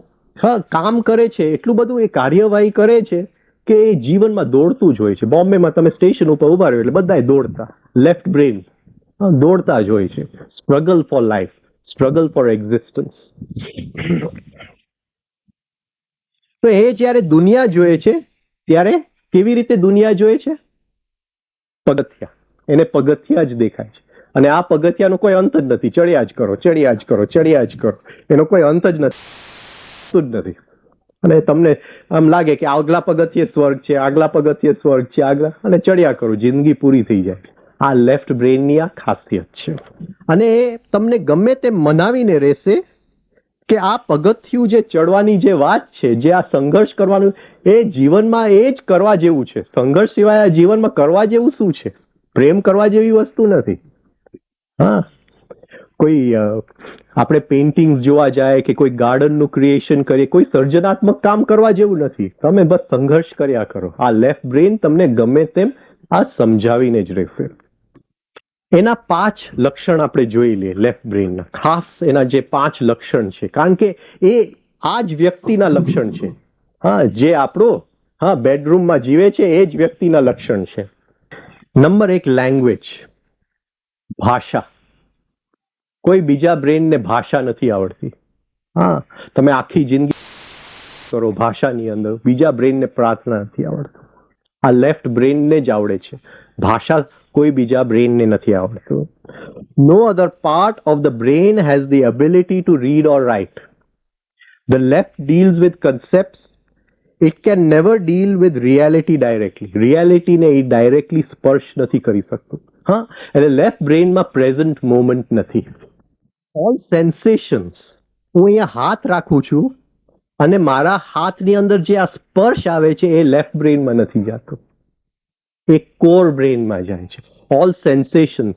કામ કરે છે, એટલું બધું એ કાર્યવાહી કરે છે કે એ જીવનમાં દોડતું જ હોય છે. બોમ્બેમાં તમે સ્ટેશન ઉપર ઉભા રહ્યો એટલે બધા દોડતા, લેફ્ટ બ્રેઇન દોડતા જ હોય છે. Struggle for life, struggle for existence. તો એ જ્યારે દુનિયા જોઈએ છે ત્યારે કેવી રીતે દુનિયા જોઈએ છે? પગથિયા. એને પગથિયા જ દેખાય છે. અને આ પગથિયાનો કોઈ અંત જ નથી. ચડ્યા જ કરો, ચડ્યા જ કરો, ચડ્યા જ કરો, એનો કોઈ અંત જ નથી. અને તમને આમ લાગે કે આગલા પગથિયે સ્વર્ગ છે, આગલા પગથિયે સ્વર્ગ છે, આગલા, અને ચડ્યા કરો, જિંદગી પૂરી થઈ જાય. આ લેફ્ટ બ્રેઇનની આ ખાસિયત છે. અને એ તમને ગમે તે મનાવીને રહેશે કે આ પગથિયું જે ચડવાની જે વાત છે, જે આ સંઘર્ષ કરવાનું, એ જીવનમાં એ જ કરવા જેવું છે. સંઘર્ષ સિવાય આ જીવનમાં કરવા જેવું શું છે? પ્રેમ કરવા જેવી વસ્તુ નથી. હા, કોઈ આપણે પેઇન્ટિંગ્સ જોવા જાય કે કોઈ ગાર્ડનનું ક્રિએશન કરીએ, કોઈ સર્જનાત્મક કામ કરવા જેવું નથી. તમે બસ સંઘર્ષ કર્યા કરો. આ લેફ્ટ બ્રેઇન તમને ગમે તેમ આ સમજાવીને જ રહેશે. એના 5 લક્ષણ આપણે જોઈ લઈએ લેફ્ટ બ્રેઇનના. ખાસ એના જે 5 લક્ષણ છે, કારણ કે એ આ જ વ્યક્તિના લક્ષણ છે. હા, જે આપણો બેડરૂમમાં જીવે છે એ જ વ્યક્તિના લક્ષણ છે. નંબર 1, લેંગ્વેજ, ભાષા. કોઈ બીજા બ્રેઇનને ભાષા નથી આવડતી. હા, તમે આખી જિંદગી કરો ભાષાની અંદર, બીજા બ્રેઇનને પ્રાર્થના નથી આવડતું. આ લેફ્ટ બ્રેઇનને જ આવડે છે. ભાષા કોઈ બીજા બ્રેઇનને નથી આવડતું. No other part of the brain has the ability to read or write. The left deals with concepts. It can never deal with reality directly. રિયાલિટીને એ ડાયરેક્ટલી સ્પર્શ નથી કરી શકતું. હા, એટલે લેફ્ટ બ્રેઇનમાં પ્રેઝન્ટ મોમેન્ટ નથી. ઓલ સેન્સેશન્સ, હું અહીંયા હાથ રાખું છું અને મારા હાથની અંદર જે આ સ્પર્શ આવે છે એ લેફ્ટ બ્રેઇનમાં નથી જતો, એ કોર બ્રેઇનમાં જાય છે. ઓલ સેન્સેશન્સ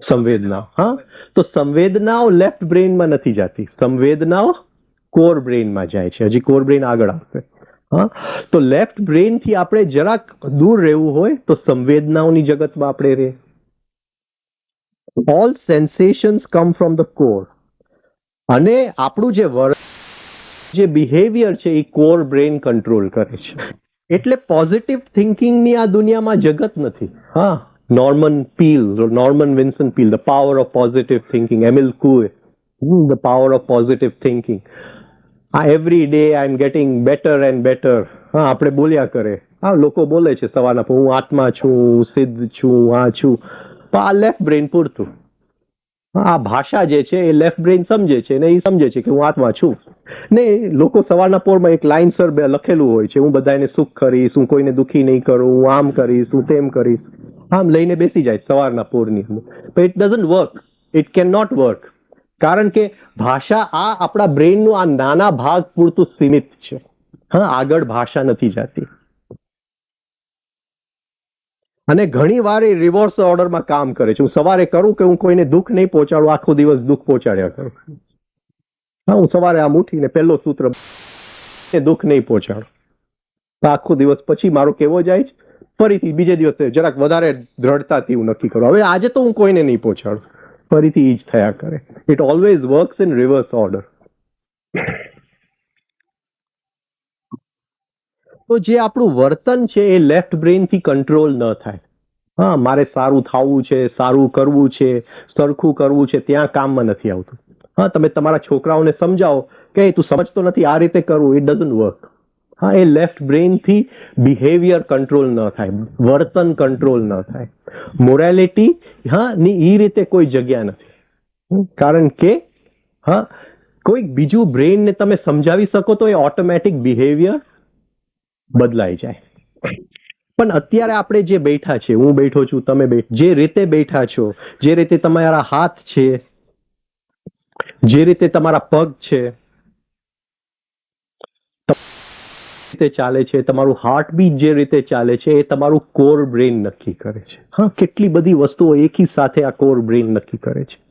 સંવેદનાઓ. હા, તો સંવેદનાઓ લેફ્ટ બ્રેઇનમાં નથી જતી, સંવેદનાઓ કોર બ્રેઇનમાં જાય છે. હજી કોર બ્રેઇન આગળ આવશે. હા, તો લેફ્ટ બ્રેઇનથી આપણે જરાક દૂર રહેવું હોય તો સંવેદનાઓની જગતમાં આપણે રહે. All sensations come from the core. અને આપણું જે બિહેવિયર છે એ કોર બ્રેઇન કંટ્રોલ કરે છે. એટલે પોઝિટિવ થિંકિંગની આ દુનિયામાં જગત નથી. હા, Norman Vincent Peale, the power of positive thinking, Emile Coué, the power of positive thinking. Every day I am getting better and better. હા, આપણે બોલ્યા કરે. હા, લોકો બોલે છે સવારના, હું આત્મા છું, હું સિદ્ધ છું, આ છું. પણ આ લેફ્ટ બ્રેન પૂરતું. આ ભાષા જે છે એ લેફ્ટ બ્રેન સમજે છે, ને એ સમજે છે કે હું આત્મા છું. ને લોકો સવારના પોરમાં એક લાઇનસર લખેલું હોય છે, હું બધાને સુખ કરીશ, હું કોઈને દુઃખી નહીં કરું, હું આમ કરીશ, હું તેમ કરીશ. આમ લઈને બેસી જાય સવારના પોરની અંદર. પણ it doesn't work, it can not work. કારણ કે ભાષા આ આપણા બ્રેનનું આ નાના ભાગ પૂરતું સીમિત છે. હા, આગળ ભાષા નથી જતી. અને ઘણી વાર એ રિવર્સ ઓર્ડરમાં કામ કરે છે. હું સવારે કરું કે હું કોઈને દુઃખ નહીં પહોંચાડું, આખો દિવસ દુઃખ પહોંચાડ્યા કરું. હા, હું સવારે આમ ઉઠીને પહેલો સૂત્ર, દુઃખ નહીં પહોંચાડું. આખો દિવસ પછી મારો કેવો જાય છે, ફરીથી બીજે દિવસે જરાક વધારે દ્રઢતાથી હું નક્કી કરું, હવે આજે તો હું કોઈને નહીં પહોંચાડું. ફરીથી એ જ થયા કરે. It always works in reverse order. તો જે આપણું વર્તન છે એ લેફ્ટ બ્રેનથી કંટ્રોલ ન થાય. હા, મારે સારું થવું છે, સારું કરવું છે, સરખું કરવું છે, ત્યાં કામમાં નથી આવતું. હા, તમે તમારા છોકરાઓને સમજાવો કે તું સમજતો નથી, આ રીતે કરવું, ઇટ ડઝન્ટ વર્ક. હા, એ લેફ્ટ બ્રેનથી બિહેવિયર કંટ્રોલ ન થાય, વર્તન કંટ્રોલ ન થાય. મોરાલિટી હા ની એ રીતે કોઈ જગ્યા નથી. કારણ કે હા, કોઈક બીજું બ્રેનને તમે સમજાવી શકો તો એ ઓટોમેટિક બિહેવિયર બદલાઈ જાય. પણ અત્યારે આપણે જે બેઠા છે, હું બેઠો છું, તમે જે રીતે બેઠા છો, જે રીતે તમારા હાથ છે, જે રીતે તમારા પગ છે, રીતે ચાલે છે, તમારું હાર્ટબીટ જે રીતે ચાલે છે, એ તમારું કોર બ્રેન નક્કી કરે છે. હા, કેટલી બધી વસ્તુઓ એકી સાથે આ કોર બ્રેન નક્કી કરે છે.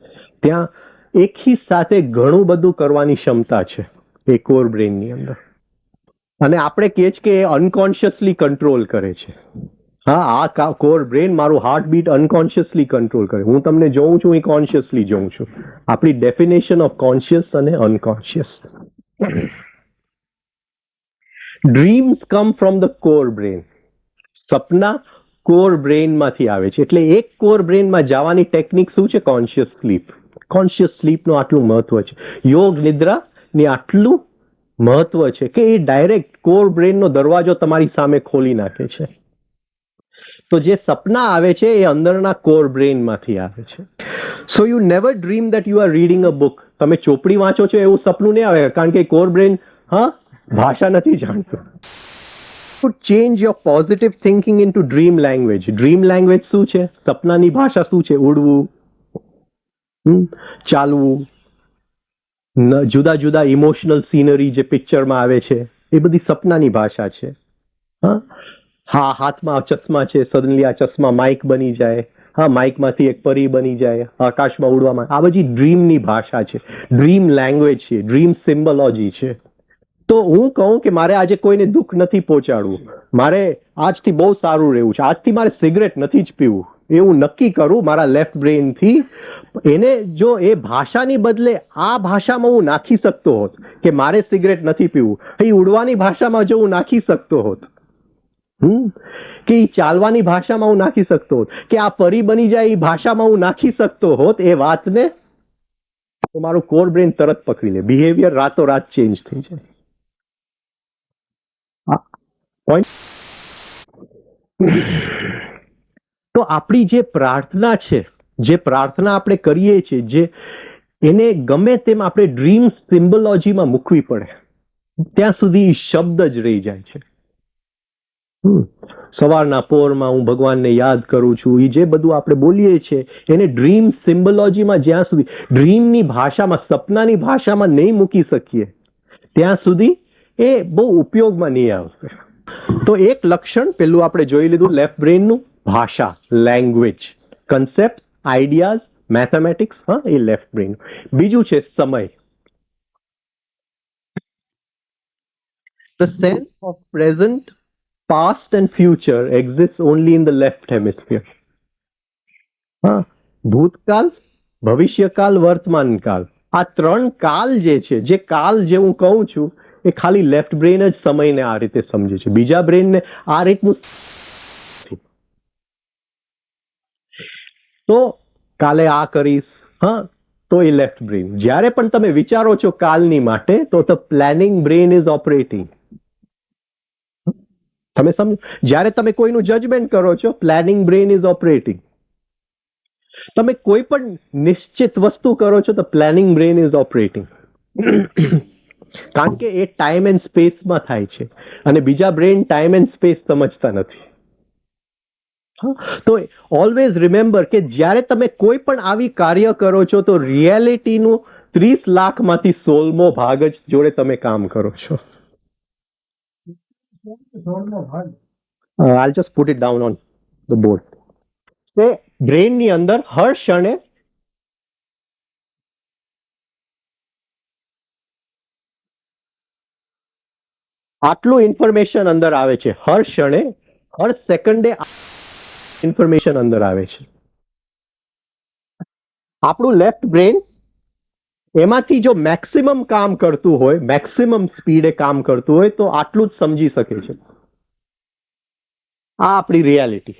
ત્યાં એકી સાથે ઘણું બધું કરવાની ક્ષમતા છે એ કોર બ્રેનની અંદર. અને આપણે કહીએ છીએ કે એ અનકોન્શિયસલી કંટ્રોલ કરે છે. હા, આ કોર બ્રેન મારું હાર્ટબીટ અનકોન્શિયસલી કંટ્રોલ કરે. હું તમને જોઉં છું, એ કોન્શિયસલી જોઉં છું. આપણી ડેફિનેશન ઓફ કોન્શિયસ અને unconscious. Dreams come from the core brain. સપના કોર બ્રેનમાંથી આવે છે. એટલે એક કોર બ્રેનમાં જવાની ટેકનિક શું છે? Conscious slip. કોન્શિયસ સ્લીપનું આટલું મહત્વ છે. યોગ નિદ્રાની આટલું મહત્વ છે કે એ ડાયરેક્ટ કોર બ્રેનનો દરવાજો તમારી સામે ખોલી નાખે છે. તો જે સપના આવે છે એ અંદરના કોર બ્રેનમાંથી આવે છે. So you never dream that you are reading a book. તમે ચોપડી વાંચો છો એવું સપનું નહીં આવે, કારણ કે કોર બ્રેન ભાષા નથી જાણતું. Change your positive thinking into dream language. Dream language શું છે? સપનાની ભાષા શું છે? ઉડવું, ચાલવું, જુદા જુદા ઇમોશનલ સીનરી જે પિક્ચરમાં આવે છે એ બધી સપનાની ભાષા છે. હા, હાથમાં ચશ્મા છે, સડનલી આ ચશ્મા માઇક બની જાય. હા, માઇકમાંથી એક પરી બની જાય, આકાશમાં ઉડવામાં. આ બધી ડ્રીમની ભાષા છે, ડ્રીમ લેંગ્વેજ છે, ડ્રીમ સિમ્બોલોજી છે. તો હું કહું કે મારે આજે કોઈને દુઃખ નથી પહોંચાડવું, મારે આજથી બહુ સારું રહેવું છે, આજથી મારે સિગરેટ નથી જ પીવું, એવું નક્કી કરું મારા લેફ્ટ બ્રેનથી. એને જો એ ભાષાની બદલે આ ભાષામાં હું નાખી શકતો હોત કે મારે સિગરેટ નથી પીવું, એ ઉડવાની ભાષામાં જો હું નાખી શકતો હોત, કે એ ચાલવાની ભાષામાં હું નાખી શકતો હોત, કે આ પરી બની જાય એ ભાષામાં હું નાખી શકતો હોત એ વાતને, તો મારું કોર બ્રેન તરત પકડી લે. બિહેવિયર રાતોરાત ચેન્જ થઈ જાય. તો આપણી જે પ્રાર્થના છે, જે પ્રાર્થના આપણે કરીએ છીએ, જે એને ગમે તેમ આપણે ડ્રીમ સિમ્બોલોજીમાં મૂકવી પડે, ત્યાં સુધી શબ્દ જ રહી જાય છે. સવારના પોરમાં હું ભગવાનને યાદ કરું છું, એ જે બધું આપણે બોલીએ છીએ એને ડ્રીમ સિમ્બોલોજીમાં જ્યાં સુધી ડ્રીમની ભાષામાં, સપનાની ભાષામાં નહીં મૂકી શકીએ ત્યાં સુધી એ બહુ ઉપયોગમાં નહીં આવશે. તો એક લક્ષણ પેલું આપણે જોઈ લીધું લેફ્ટ બ્રેનનું, ભાષા, લેંગ્વેજ, કન્સેપ્ટ, આઈડિયાઝ, મેથેમેટિક્સ. એ લેફ્ટ બ્રેન. બીજું છે સમય. The sense of present, past and future exists only in the left hemisphere. ભૂતકાળ, ભવિષ્યકાળ, વર્તમાનકાળ, આ ત્રણ કાલ જે છે, જે કાલ જે હું કહું છું એ ખાલી લેફ્ટ બ્રેન જ સમયને આ રીતે સમજે છે. બીજા બ્રેનને આ રીતનું તો કાલે આ કરીશ, હા, તો એ લેફ્ટ બ્રેન. જ્યારે પણ તમે વિચારો છો કાલની માટે, તો the planning brain is operating. તમે સમજો, જ્યારે તમે કોઈનું જજમેન્ટ કરો છો, પ્લાનિંગ બ્રેન ઇઝ ઓપરેટિંગ. તમે કોઈ પણ નિશ્ચિત વસ્તુ કરો છો તો પ્લાનિંગ બ્રેન ઇઝ ઓપરેટિંગ. કારણ કે એ ટાઈમ એન્ડ સ્પેસમાં થાય છે અને બીજા બ્રેન ટાઈમ એન્ડ સ્પેસ સમજતા નથી. તો ઓલવેઝ રિમેમ્બર કે જ્યારે તમે કોઈ પણ આવી કાર્ય કરો છો તો રિયાલિટીનું 30 લાખમાંથી 16મો ભાગ જ જોડે તમે કામ કરો છો. I'll just put it down on the board. તે બ્રેનની અંદર હર ક્ષણે આટલું ઇન્ફોર્મેશન અંદર આવે છે. હર ક્ષણે, હર સેકન્ડે ઇન્ફોર્મેશન અંદર આવે છે. આપણું લેફ્ટ બ્રેન એમાંથી જો મેક્સિમમ કામ કરતું હોય, મેક્સિમમ સ્પીડે કામ કરતું હોય તો આટલું જ સમજી શકે છે. આ આપણી રિયાલિટી.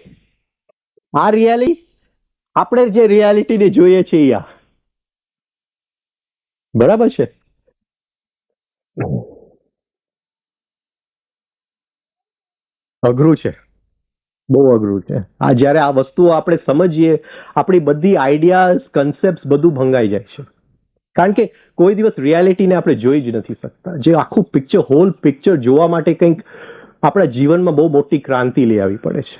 આ રિયાલિટી આપણે જે રિયાલિટીને જોઈએ છે આ બરાબર છે. અઘરું છે, બહુ અઘરું છે. આ જ્યારે આ વસ્તુઓ આપણે સમજીએ, આપણી બધી આઈડિયાઝ, કન્સેપ્ટ બધું ભંગાઈ જાય છે. કારણ કે કોઈ દિવસ રિયાલિટીને આપણે જોઈ જ નથી શકતા. જે આખું પિક્ચર, હોલ પિક્ચર જોવા માટે કંઈક આપણા જીવનમાં બહુ મોટી ક્રાંતિ લઈ આવવી પડે છે.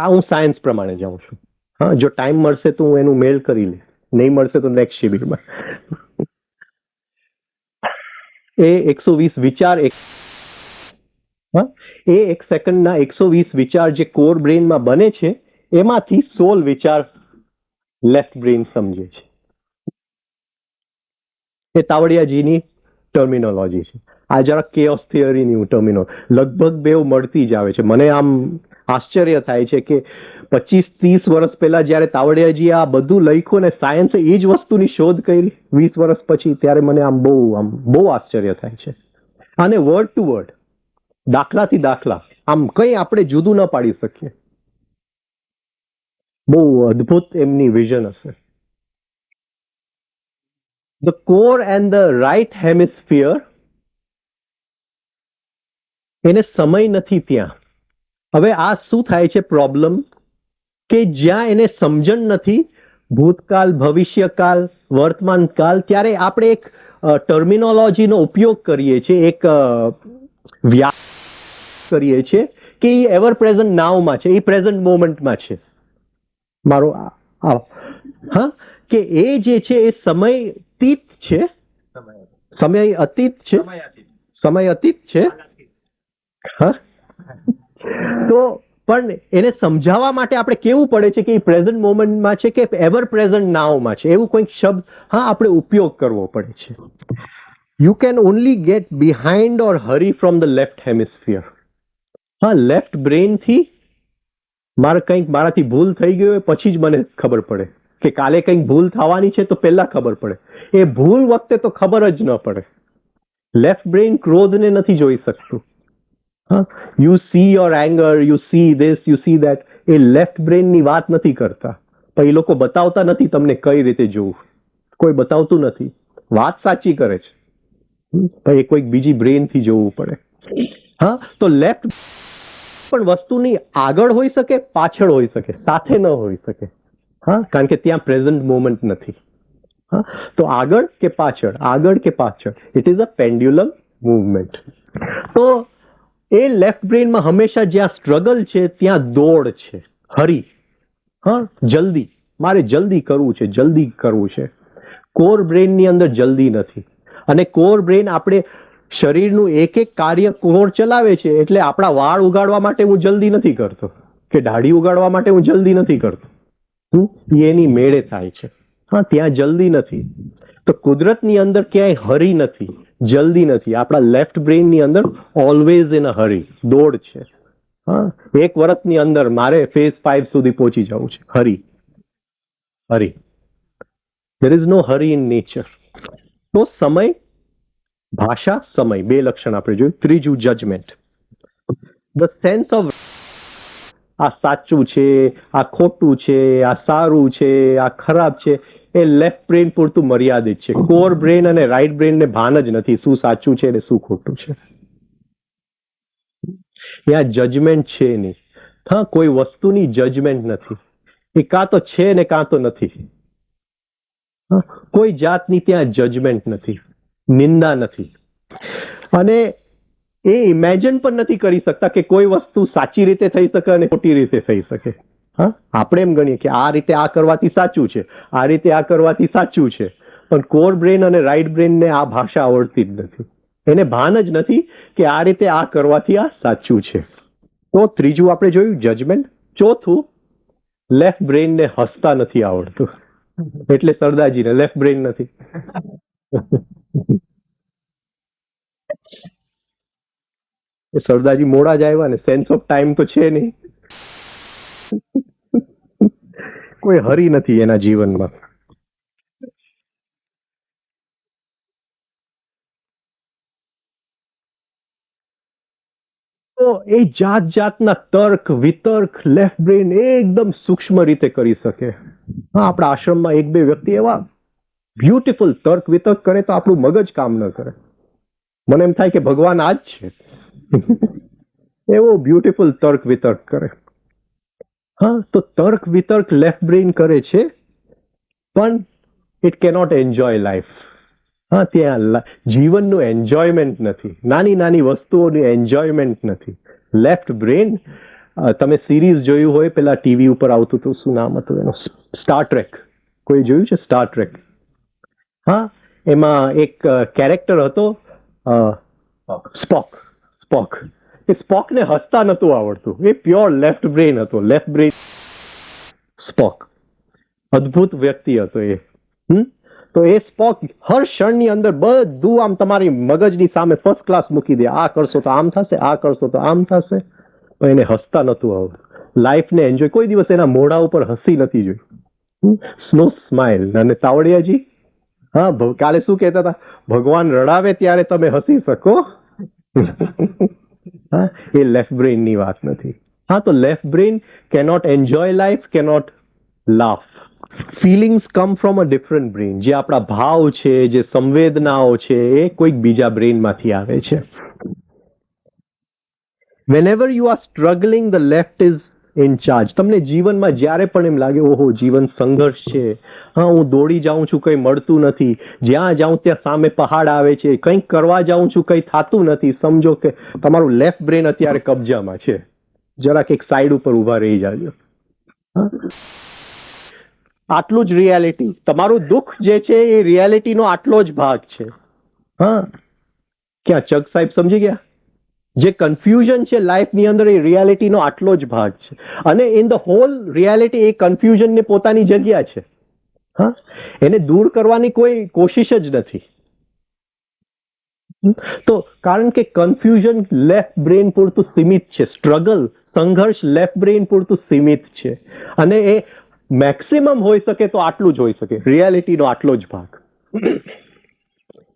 હું સાયન્સ પ્રમાણે જાઉં છું. હા, જો ટાઈમ મળશે તો હું એનું મેળ કરી લઈશ, નહીં મળશે તો નેક્સ્ટ શિબિરમાં. એ 120 વિચાર, એ એક સેકન્ડના 120 વિચાર જે કોર બ્રેનમાં બને છે, એમાંથી 16 વિચાર લેફ્ટ બ્રેન સમજે છે. એ તાવડિયાજીની ટર્મિનોલોજી છે. આ જરા કેઓસ થિયરીની લગભગ બેવ મળતી જ આવે છે. મને આમ આશ્ચર્ય થાય છે કે 25-30 વર્ષ પહેલા જ્યારે તાવડિયાજી આ બધું લખ્યું ને સાયન્સે એ જ વસ્તુની શોધ કરી 20 વર્ષ પછી, ત્યારે મને બહુ આશ્ચર્ય થાય છે. અને વર્ડ ટુ વર્ડ, દાખલાથી દાખલા, આમ કંઈ આપણે જુદું ન પાડી શકીએ. બહુ અદ્ભુત એમની વિઝન હશે. The core and the right hemisphere, એને સમય નથી ત્યાં. હવે આ શું થાય છે પ્રોબ્લેમ, કે જ્યાં એને સમજણ નથી, ભૂતકાળ, ભવિષ્યકાળ, વર્તમાનકાળ, ત્યારે આપણે એક ટર્મિનોલોજીનો ઉપયોગ કરીએ છીએ, એક વ્યાખ્યા કરીએ છીએ કે એ એવર પ્રેઝન્ટ નાવમાં છે, એ પ્રેઝન્ટ મોમેન્ટમાં છે. મારો હા, કે એ જે છે એ સમયતીત છે, સમય અતીત છે, સમય અતીત છે. હા, તો પણ એને સમજાવવા માટે આપણે કેવું પડે છે કે એ પ્રેઝન્ટ મોમેન્ટમાં છે કે એવર પ્રેઝન્ટ નાવમાં છે, એવું કોઈક શબ્દ આપણે ઉપયોગ કરવો પડે છે. You can only get behind or hurry from the left hemisphere. હા, લેફ્ટ બ્રેનથી મારાથી ભૂલ થઈ ગઈ હોય પછી જ મને ખબર પડે કે કાલે કંઈક ભૂલ થવાની છે, તો પહેલા ખબર પડે. એ ભૂલ વખતે તો ખબર જ ન પડે. લેફ્ટ બ્રેન ક્રોધને નથી જોઈ શકતું. You see your anger, you see this, you see that. એ લેફ્ટ બ્રેનની વાત નથી કરતા. પણ એ લોકો બતાવતા નથી તમને કઈ રીતે જોવું. કોઈ બતાવતું નથી. વાત સાચી કરે છે, પણ એ કોઈક બીજી બ્રેનથી જોવું પડે. હા, તો લેફ્ટ પણ વસ્તુની આગળ હોઈ શકે, પાછળ હોઈ શકે, સાથે ન હોઈ શકે. હા, કારણ કે ત્યાં પ્રેઝન્ટ મોમેન્ટ નથી. હા, તો આગળ કે પાછળ, આગળ કે પાછળ, it is a pendulum movement. તો એ લેફ્ટ બ્રેનમાં હંમેશા જ્યાં સ્ટ્રગલ છે ત્યાં દોડ છે, હરી. હા, જલ્દી, મારે જલ્દી કરવું છે, જલ્દી કરવું છે. કોર બ્રેનની અંદર જલ્દી નથી. અને કોર બ્રેન આપણે શરીરનું એક એક કાર્ય કોર ચલાવે છે. એટલે આપણા વાળ ઉગાડવા માટે હું જલ્દી નથી કરતો, કે દાઢી ઉગાડવા માટે હું જલ્દી નથી કરતો. એની મેળે થાય છે. હા, ત્યાં જલ્દી નથી. તો કુદરતની અંદર ક્યાંય હરી નથી, જલ્દી નથી. આપણા લેફ્ટ બ્રેનની અંદર ઓલવેઝ ઇન અ હરી, દોડ છે. હા, 1 વર્ષની અંદર મારે ફેઝ 5 સુધી પહોંચી જવું છે. હરી, હરી. There is no hurry in nature. તો સમય, ભાષા, સમય, 2 લક્ષણ આપણે જોયું. ત્રીજું જજમેન્ટ. ધ સેન્સ ઓફ આ સાચું છે, આ ખોટું છે, આ સારું છે, આ ખરાબ છે, એ લેફ્ટ બ્રેન પૂરતું મર્યાદિત છે. કોર બ્રેન અને રાઈટ બ્રેનને ભાન જ નથી શું સાચું છે અને શું ખોટું છે. ત્યાં જજમેન્ટ છે નહીં. હા, કોઈ વસ્તુની જજમેન્ટ નથી. એ કાં તો છે ને કાં તો નથી. કોઈ જાતની ત્યાં જજમેન્ટ નથી, નિંદા નથી. અને એ ઇમેજિન પણ નથી કરી શકતા કે કોઈ વસ્તુ સાચી રીતે થઈ શકે અને ખોટી રીતે થઈ શકે. હા, આપણે એમ ગણીએ કે આ રીતે આ કરવાથી સાચું છે, આ રીતે આ કરવાથી સાચું છે, પણ કોર બ્રેન અને રાઈટ બ્રેનને આ ભાષા આવડતી જ નથી. એને ભાન જ નથી કે આ રીતે આ કરવાથી આ સાચું છે. તો ત્રીજું આપણે જોયું જજમેન્ટ. ચોથું, લેફ્ટ બ્રેનને હસતા નથી આવડતું, એટલે સરદારજીને લેફ્ટ બ્રેન નથી. સરદારજી મોડા જ આવ્યા ને, સેન્સ ઓફ ટાઈમ તો છે નહીં. કોઈ હરી નથી એના જીવનમાં. તો એ જાત જાતના તર્ક વિતર્ક લેફ્ટ બ્રેન એકદમ સૂક્ષ્મ રીતે કરી શકે. હા, આપણા આશ્રમમાં એક બે વ્યક્તિ એવા બ્યુટીફુલ તર્ક વિતર્ક કરે તો આપણું મગજ કામ ન કરે. મને એમ થાય કે ભગવાન આ જ છે. એવો બ્યુટીફુલ તર્ક વિતર્ક કરે. હા, તો તર્ક વિતર્ક લેફ્ટ બ્રેન કરે છે, પણ ઇટ કેનોટ એન્જોય લાઈફ. હા, ત્યાં જીવનનું એન્જોયમેન્ટ નથી, નાની નાની વસ્તુઓની એન્જોયમેન્ટ નથી. લેફ્ટ બ્રેન, તમે સિરીઝ જોયું હોય, પેલા ટીવી ઉપર આવતું હતું, શું નામ હતું એનું, સ્ટાર ટ્રેક. કોઈ જોયું છે સ્ટાર ટ્રેક? હા, એમાં એક કેરેક્ટર હતો સ્પોક. સ્પોક, એ સ્પોકને હસતા નતું આવડતું. એ પ્યોર લેફ્ટ બ્રેન હતો. લેફ્ટ બ્રેન સ્પોક અદ્ભુત વ્યક્તિ હતો એ. તો એ સ્પોક હર ક્ષણની અંદર બધું આમ તમારી મગજની સામે ફર્સ્ટ ક્લાસ મૂકી દે. આ કરશો તો આમ થશે, આ કરશો તો આમ થશે. પણ એને હસતા નતું આવડતું. લાઈફને એન્જોય, કોઈ દિવસ એના મોઢા ઉપર હસી નથી જોઈ. Snow smile. અને તાવડિયાજી, હા, કાલે શું કહેતા હતા? ભગવાન રડાવે ત્યારે તમે હસી શકો. હા, એ લેફ્ટ બ્રેનની વાત નથી. હા, તો left brain cannot enjoy life, cannot laugh. Feelings come from a different brain. જે આપણા ભાવ છે, જે સંવેદનાઓ છે, એ કોઈક બીજા બ્રેનમાંથી આવે છે. વેનેવર you are struggling, the left is in charge. તમને જીવનમાં જ્યારે પણ એમ લાગે ઓહો જીવન સંઘર્ષ છે, હા, હું દોડી જાઉં છું, કંઈ મળતું નથી, જ્યાં જાઉં ત્યાં સામે પહાડ આવે છે, કંઈક કરવા જાઉં છું, કંઈ થતું નથી, સમજો કે તમારું લેફ્ટ બ્રેન અત્યારે કબજામાં છે. જરાક એક સાઈડ ઉપર ઊભા રહી જાજો. આટલું જ રિયાલિટી. તમારું દુઃખ જે છે એ રિયાલિટીનો આટલો જ ભાગ છે. હા, ક્યાં ચક સાહેબ સમજી ગયા? જે કન્ફ્યુઝન છે લાઈફની અંદર, એ રિયાલિટીનો આટલો જ ભાગ છે. અને ઇન ધ હોલ રિયાલિટી એ કન્ફ્યુઝનને પોતાની જગ્યા છે. હા, એને દૂર કરવાની કોઈ કોશિશ જ નથી. તો કારણ કે કન્ફ્યુઝન લેફ્ટ બ્રેન પૂરતું સીમિત છે, સ્ટ્રગલ સંઘર્ષ લેફ્ટ બ્રેન પૂરતું સીમિત છે. અને એ મેક્સિમમ હોઈ શકે તો આટલું જ હોઈ શકે, રિયાલિટીનો આટલો જ ભાગ.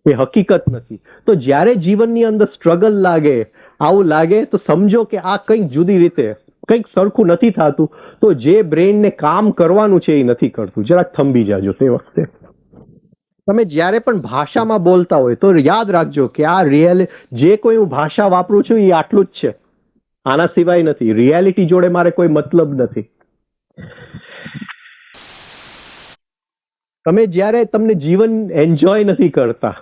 એ હકીકત નથી. તો જ્યારે જીવનની અંદર સ્ટ્રગલ લાગે, આવું લાગે, તો સમજો કે આ કંઈક જુદી રીતે, કંઈક સરખું નથી થતું. તો જે બ્રેનને કામ કરવાનું છે એ નથી કરતું. જરાક થંભી જાજો તે વખતે. તમે જ્યારે પણ ભાષામાં બોલતા હોય તો યાદ રાખજો કે આ જે કોઈ હું ભાષા વાપરું છું એ આટલું જ છે, આના સિવાય નથી. રિયાલિટી જોડે મારે કોઈ મતલબ નથી. તમે જ્યારે તમને જીવન એન્જોય નથી કરતા,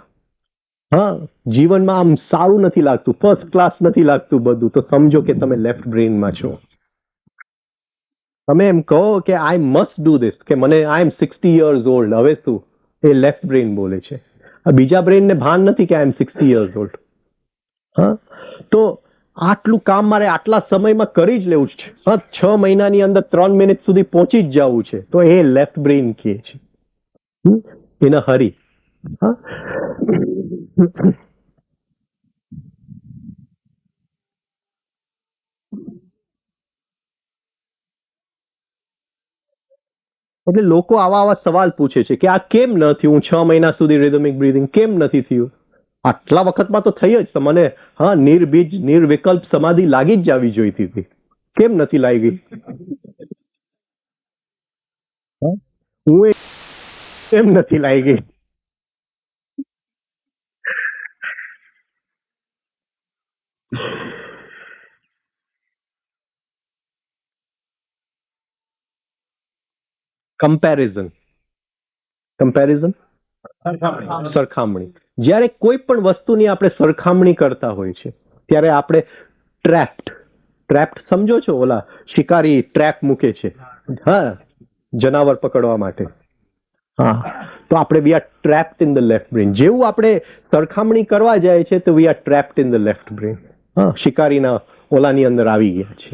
હા, જીવનમાં આમ સારું નથી લાગતું, ફર્સ્ટ ક્લાસ નથી લાગતું બધું, તો સમજો કે તમે લેફ્ટ બ્રેનમાં છો. તમે એમ કહો કે આઈ મસ્ટ ડુ ધીસ, કે મને આઈ એમ 60 years old, હવે શું? એ લેફ્ટ બ્રેન બોલે છે. બીજા બ્રેનને ભાન નથી કે આઈ એમ 60 years old. હા, તો આટલું કામ મારે આટલા સમયમાં કરી જ લેવું છે. હા, 6 મહિનાની અંદર 3 મિનિટ સુધી પહોંચી જ જવું છે, તો એ લેફ્ટ બ્રેન કહે છે. ઇન અ હરી. હા, એટલે લોકો આવા આવા સવાલ પૂછે છે કે આ કેમ ન થયું? હું 6 મહિના સુધી રિધમિક બ્રીથિંગ કેમ નથી થયું? આટલા વખતમાં તો થઈ જ તો મને હા નિર્બીજ નિર્વિકલ્પ સમાધિ લાગી જ જવી જોઈતી હતી. કેમ નથી લાગી? હું કેમ નથી લાગી? કમ્પેરિઝન સરખામણી. જ્યારે કોઈ પણ વસ્તુની આપણે સરખામણી કરતા હોય છે ત્યારે આપણે ટ્રેપ્ડ સમજો છો? ઓલા શિકારી ટ્રેપ મૂકે છે, હા, જનાવર પકડવા માટે. હા, તો આપણે we are ટ્રેપ્ડ in the left brain. જેવું આપણે સરખામણી કરવા જાય છે તો we are ટ્રેપ્ડ in the left brain. હા, શિકારીના ઓલાની અંદર આવી ગયા છે.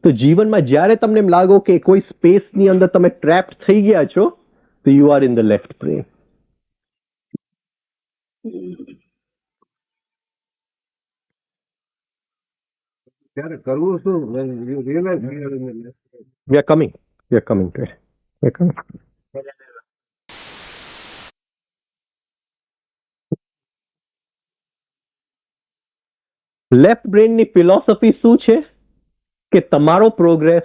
તો જીવનમાં જ્યારે તમને એમ લાગો કે કોઈ સ્પેસની અંદર તમે ટ્રેપ્ડ થઈ ગયા છો તો you are in the left brain. ત્યારે કરવું શું? We are coming to it. We are coming. Left બ્રેનની ફિલોસોફી શું છે કે તમારો પ્રોગ્રેસ,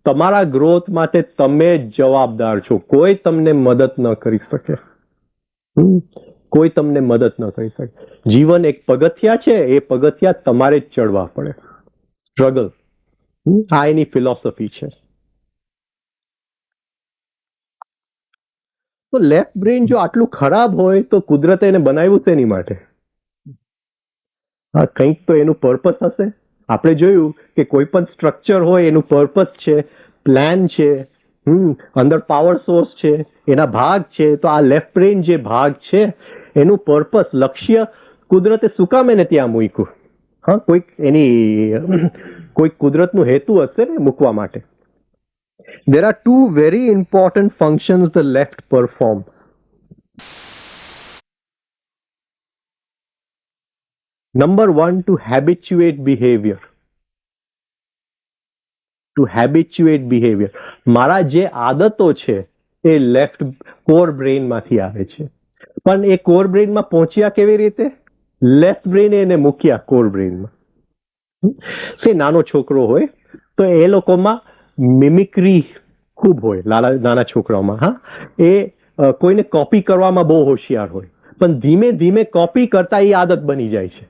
તમારા ગ્રોથ માટે તમે જ જવાબદાર છો. કોઈ તમને મદદ ન કરી શકે. કોઈ તમને મદદ ન કરી શકે. જીવન એક પગથિયા છે, એ પગથિયા તમારે જ ચડવા પડે. સ્ટ્રગલ, આ એની ફિલોસોફી છે. તો લેફ્ટ બ્રેન જો આટલું ખરાબ હોય તો કુદરતે એને બનાવ્યું શેની માટે? હા, કંઈક તો એનું પર્પસ હશે. આપણે જોયું કે કોઈ પણ સ્ટ્રક્ચર હોય એનું પર્પસ છે, પ્લાન છે, અંદર પાવર સોર્સ છે, એના ભાગ છે. તો આ લેફ્ટ બ્રેન જે ભાગ છે એનું પર્પસ, લક્ષ્ય કુદરતે શું કામ એને ત્યાં મૂક્યું? હા, કોઈક કુદરતનું હેતુ હશે ને મૂકવા માટે. There are two very important functions the left performs. Number one, to habituate behavior. To habituate behavior. મારા જે આદતો છે એ લેફ્ટ કોર બ્રેનમાંથી આવે છે. પણ એ કોર બ્રેનમાં પહોંચ્યા કેવી રીતે? લેફ્ટ બ્રેને એને મૂક્યા કોર બ્રેનમાં. નાનો છોકરો હોય તો એ લોકોમાં મિમિક્રી ખૂબ હોય, નાના છોકરાઓમાં. હા, એ કોઈને કોપી કરવામાં બહુ હોશિયાર હોય, પણ ધીમે ધીમે કોપી કરતા એ આદત બની જાય છે.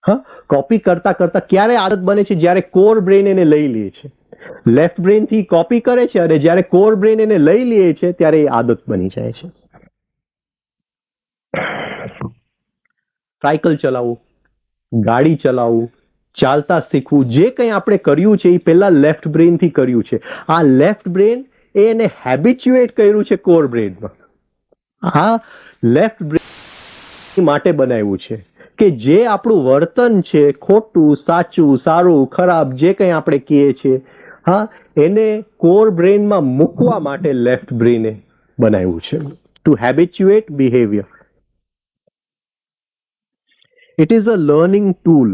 હા, કોપી કરતા કરતા ક્યારે આદત બને છે? જ્યારે કોર બ્રેન એને લઈ લે છે. લેફ્ટ બ્રેન થી કોપી કરે છે અને જ્યારે કોર બ્રેન એને લઈ લે છે ત્યારે એ આદત બની જાય છે. સાયકલ ચલાવવું, ગાડી ચલાવવું, ચાલતા શીખવું, જે કંઈ આપણે કર્યું છે એ પહેલા લેફ્ટ બ્રેન થી કર્યું છે. આ લેફ્ટ બ્રેન એને હેબિચ્યુએટ કર્યું છે કોર બ્રેનમાં. આ લેફ્ટ બ્રેન માટે બનાવ્યું છે કે જે આપણું વર્તન છે, ખોટું, સાચું, સારું, ખરાબ, જે કંઈ આપણે કહીએ છીએ, હા, એને કોર બ્રેનમાં મૂકવા માટે લેફ્ટ બ્રેને બનાવ્યું છે. To habituate behaviour. It is a learning tool.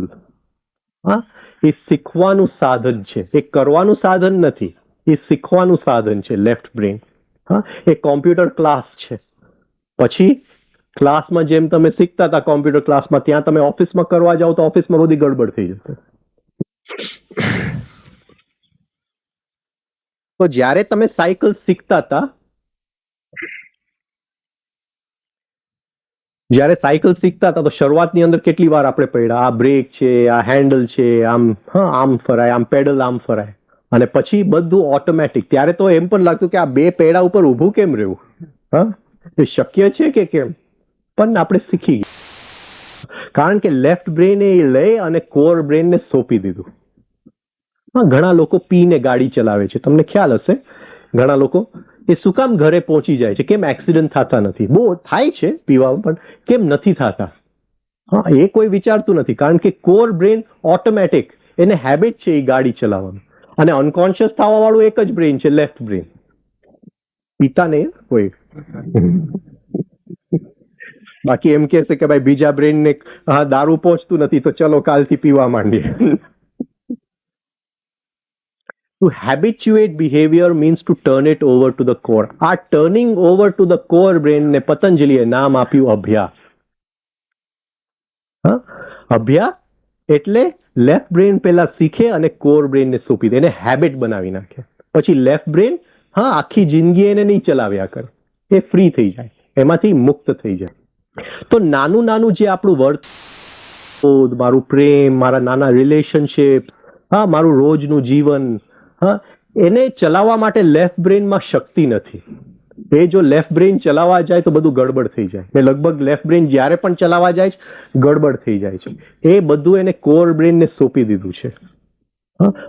હા, એ શીખવાનું સાધન છે, એ કરવાનું સાધન નથી. એ શીખવાનું સાધન છે લેફ્ટ બ્રેન. હા, એ કોમ્પ્યુટર ક્લાસ છે. પછી ક્લાસમાં જેમ તમે શીખતા હતા કોમ્પ્યુટર ક્લાસમાં, ત્યાં તમે ઓફિસમાં કરવા જાઓ તો ઓફિસમાં બધી ગડબડ થઈ જશે. તો જ્યારે તમે સાયકલ શીખતા હતા, તો શરૂઆતની અંદર કેટલી વાર આપણે પડ્યા? આ બ્રેક છે, આ હેન્ડલ છે, આમ, હા, આમ ફરાય, આમ પેડલ આમ ફરાય, અને પછી બધું ઓટોમેટિક. ત્યારે તો એમ પણ લાગતું કે આ બે પૈડા ઉપર ઊભું કેમ રહેવું? હા, એ શક્ય છે કે કેમ? પણ આપણે શીખી ગયા, કારણ કે લેફ્ટ બ્રેન એ લઈ અને કોર બ્રેનને સોંપી દીધું. હા, ઘણા લોકો પીને ગાડી ચલાવે છે, તમને ખ્યાલ હશે. ઘણા લોકો એ શું કામ ઘરે પહોંચી જાય છે? કેમ એક્સિડન્ટ થતા નથી? બહુ થાય છે પીવામાં, પણ કેમ નથી થતા? હા, એ કોઈ વિચારતું નથી, કારણ કે કોર બ્રેન ઓટોમેટિક, એને હેબિટ છે એ ગાડી ચલાવવાનું. અને અનકોન્શિયસ થવા વાળું એક જ બ્રેન છે, લેફ્ટ બ્રેન. પીતા નહીં કોઈ. બાકી એમ કહેશે કે ભાઈ બીજા બ્રેનને હા દારૂ પહોંચતું નથી તો ચલો કાલથી પીવા માંડીએ. To habituate behavior means to turn it over to the core. આ turning over to the core brain ને પતંજલિએ નામ આપ્યું અભ્યાસ. હા, અભ્યાસ એટલે લેફ્ટ બ્રેન પહેલા શીખે અને કોર બ્રેનને સોંપી દે, એને હેબિટ બનાવી નાખે. પછી લેફ્ટ બ્રેન આખી જિંદગી એને નહીં ચલાવ્યા કરે, એ ફ્રી થઈ જાય, એમાંથી મુક્ત થઈ જાય. તો નાનું નાનું જે આપણું વર્ક, મારું પ્રેમ, મારા નાના રિલેશનશિપ, મારું રોજનું જીવન, એને ચલાવવા માટે લેફ્ટ બ્રેનમાં શક્તિ નથી. એ જો લેફ્ટ બ્રેન ચલાવવા જાય તો બધું ગડબડ થઈ જાય. ને લગભગ લેફ્ટ બ્રેન જ્યારે પણ ચલાવવા જાય છે ગડબડ થઈ જાય છે. એ બધું એને કોર બ્રેનને સોંપી દીધું છે.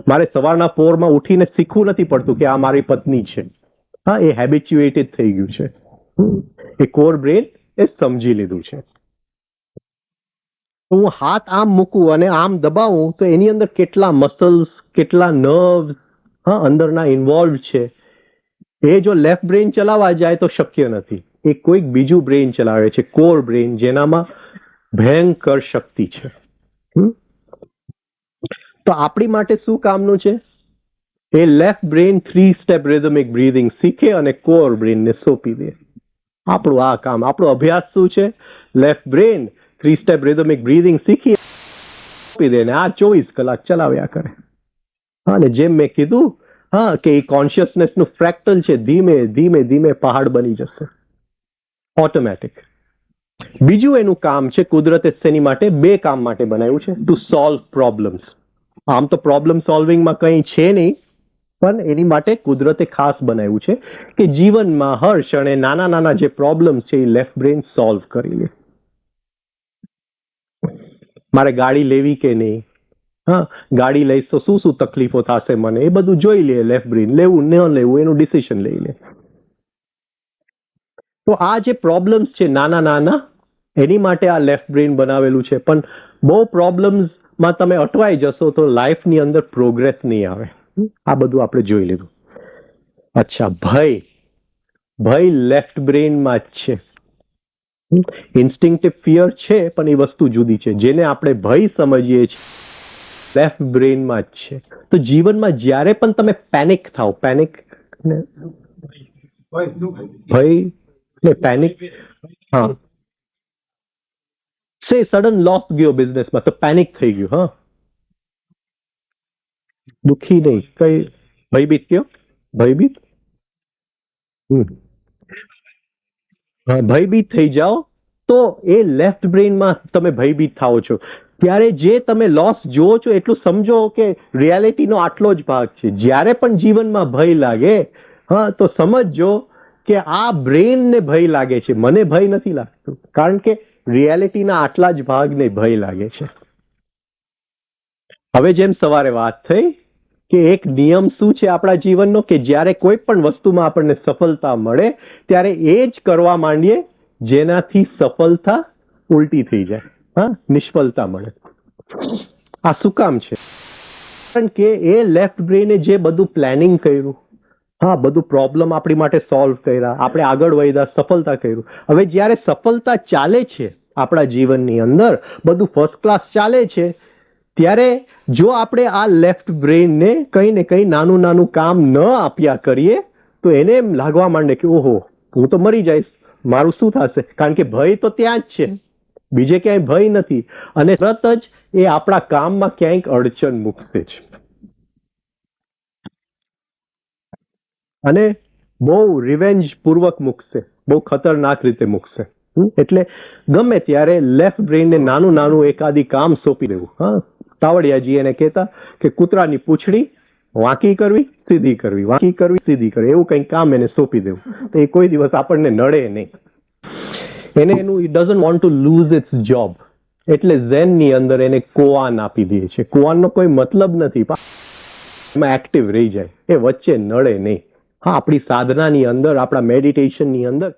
મારે સવારના પોરમાં ઉઠીને શીખવું નથી પડતું કે આ મારી પત્ની છે. એ હેબિચ્યુએટેડ થઈ ગયું છે. એ કોર બ્રેન એ સમજી લીધું છે. હું હાથ આમ મૂકું અને આમ દબાવું તો એની અંદર કેટલા મસલ્સ, કેટલા નર્વ્સ અંદરના ઇન્વોલ્વ છે. એ જો લેફ્ટ બ્રેન ચલાવવા જાય તો શક્ય નથી. એ કોઈક બીજું બ્રેન ચલાવે છે, કોર બ્રેન, જેનામાં ભયંકર શક્તિ છે. તો આપણી માટે શું કામનું છે? એ left brain 3 step rhythmic breathing શીખે અને કોર બ્રેનને સોંપી દે. આપણું આ કામ, આપણો અભ્યાસ શું છે? Left brain 3 step rhythmic breathing શીખી સોંપી દે ને આ 24 કલાક ચલાવ્યા કરે. અને જેમ મેં કીધું કે એ કોન્શિયસનેસનું ફ્રેક્ટલ છે, ધીમે ધીમે ધીમે પહાડ બની જશે ઓટોમેટિક. બીજું એનું કામ છે, કુદરતે શેની માટે? 2 કામ માટે બનાવ્યું છે, ટુ સોલ્વ પ્રોબ્લેમ્સ. આમ તો પ્રોબ્લેમ સોલ્વિંગમાં કંઈ છે નહીં, પણ એની માટે કુદરતે ખાસ બનાવ્યું છે કે જીવનમાં હર ક્ષણે નાના નાના જે પ્રોબ્લેમ્સ છે એ લેફ્ટ બ્રેન સોલ્વ કરી લે. મારે ગાડી લેવી કે નહીં, ગાડી લઈશ તો શું શું તકલીફો થશે મને, એ બધું જોઈ લે લેફ્ટ બ્રેન. લેવું ન લેવું એનું ડિસિઝન લઈ લે. તો આ જે પ્રોબ્લેમ્સ છે નાના નાના, એની માટે આ લેફ્ટ બ્રેન બનાવેલું છે. પણ બહુ પ્રોબ્લેમ્સમાં તમે અટવાઈ જશો તો લાઈફની અંદર પ્રોગ્રેસ નહીં આવે. આ બધું આપણે જોઈ લીધું. અચ્છા, ભય લેફ્ટ બ્રેનમાં જ છે. ઇન્સ્ટિંક્ટિવ ફિયર છે, પણ એ વસ્તુ જુદી છે. જેને આપણે ભય સમજીએ છીએ લેફ્ટ બ્રેનમાં જ છે. તો જીવનમાં જ્યારે પણ તમે પેનિક થાવ, પેનિક સડન લોસ ગયો બિઝનેસમાં તો પેનિક થઈ ગયું. દુઃખી નહીં, કઈ ભયભીત કયો, ભયભીત ભયભીત થઈ જાઓ તો એ લેફ્ટ બ્રેનમાં તમે ભયભીત થાઓ છો. ત્યારે જે તમે લોસ જુઓ છો એટલું સમજો કે રિયાલિટીનો આટલો જ ભાગ છે. જ્યારે પણ જીવનમાં ભય લાગે તો સમજજો કે આ બ્રેનને ભય લાગે છે, મને ભય નથી લાગતું. કારણ કે રિયાલિટીના આટલા જ ભાગને ભય લાગે છે. હવે જેમ સવારે વાત થઈ કે એક નિયમ શું છે આપણા જીવનનો, કે જ્યારે કોઈ પણ વસ્તુમાં આપણને સફળતા મળે ત્યારે એ જ કરવા માંડીએ જેનાથી સફળતા ઉલટી થઈ જાય, નિષ્ફળતા મળે. આ શું કામ છે? કારણ કે એ લેફ્ટ બ્રેને જે બધું પ્લાનિંગ કર્યું, બધું પ્રોબ્લેમ આપણી માટે સોલ્વ કર્યા, આપણે આગળ વધ્યા, સફળતા કર્યું. હવે જ્યારે સફળતા ચાલે છે આપણા જીવનની અંદર, બધું ફર્સ્ટ ક્લાસ ચાલે છે, ત્યારે જો આપણે આ લેફ્ટ બ્રેનને કંઈ ને કંઈ નાનું નાનું કામ ન આપ્યા કરીએ તો એને એમ લાગવા માંડે કે ઓહો, હું તો મરી જઈશ, મારું શું થશે? કારણ કે ભય તો ત્યાં જ છે, બીજે ક્યાંય ભય નથી. અને તરત જ એ આપણા કામમાં ક્યાંક અડચણ મૂકશે જ, અને બહુ રિવેન્જ પૂર્વક મૂકશે, બહુ ખતરનાક રીતે મૂકશે. એટલે ગમે ત્યારે લેફ્ટ બ્રેનને નાનું નાનું એકાદી કામ સોંપી દેવું. તાવડિયાજી એને કહેતા કે કૂતરાની પૂંછડી વાંકી કરવી, સીધી કરવી, વાંકી કરવી, સીધી કરવી, એવું કંઈક કામ એને સોંપી દેવું તો એ કોઈ દિવસ આપણને નડે નહીં. એને એનું it doesn't want to lose its job. એટલે ઝેનની અંદર એને કોઆન આપી દે છે. કોઆનનો કોઈ મતલબ નથી, એમાં એક્ટિવ રહી જાય, એ વચ્ચે નડે નહીં. આપણી સાધનાની અંદર, આપણા મેડિટેશનની અંદર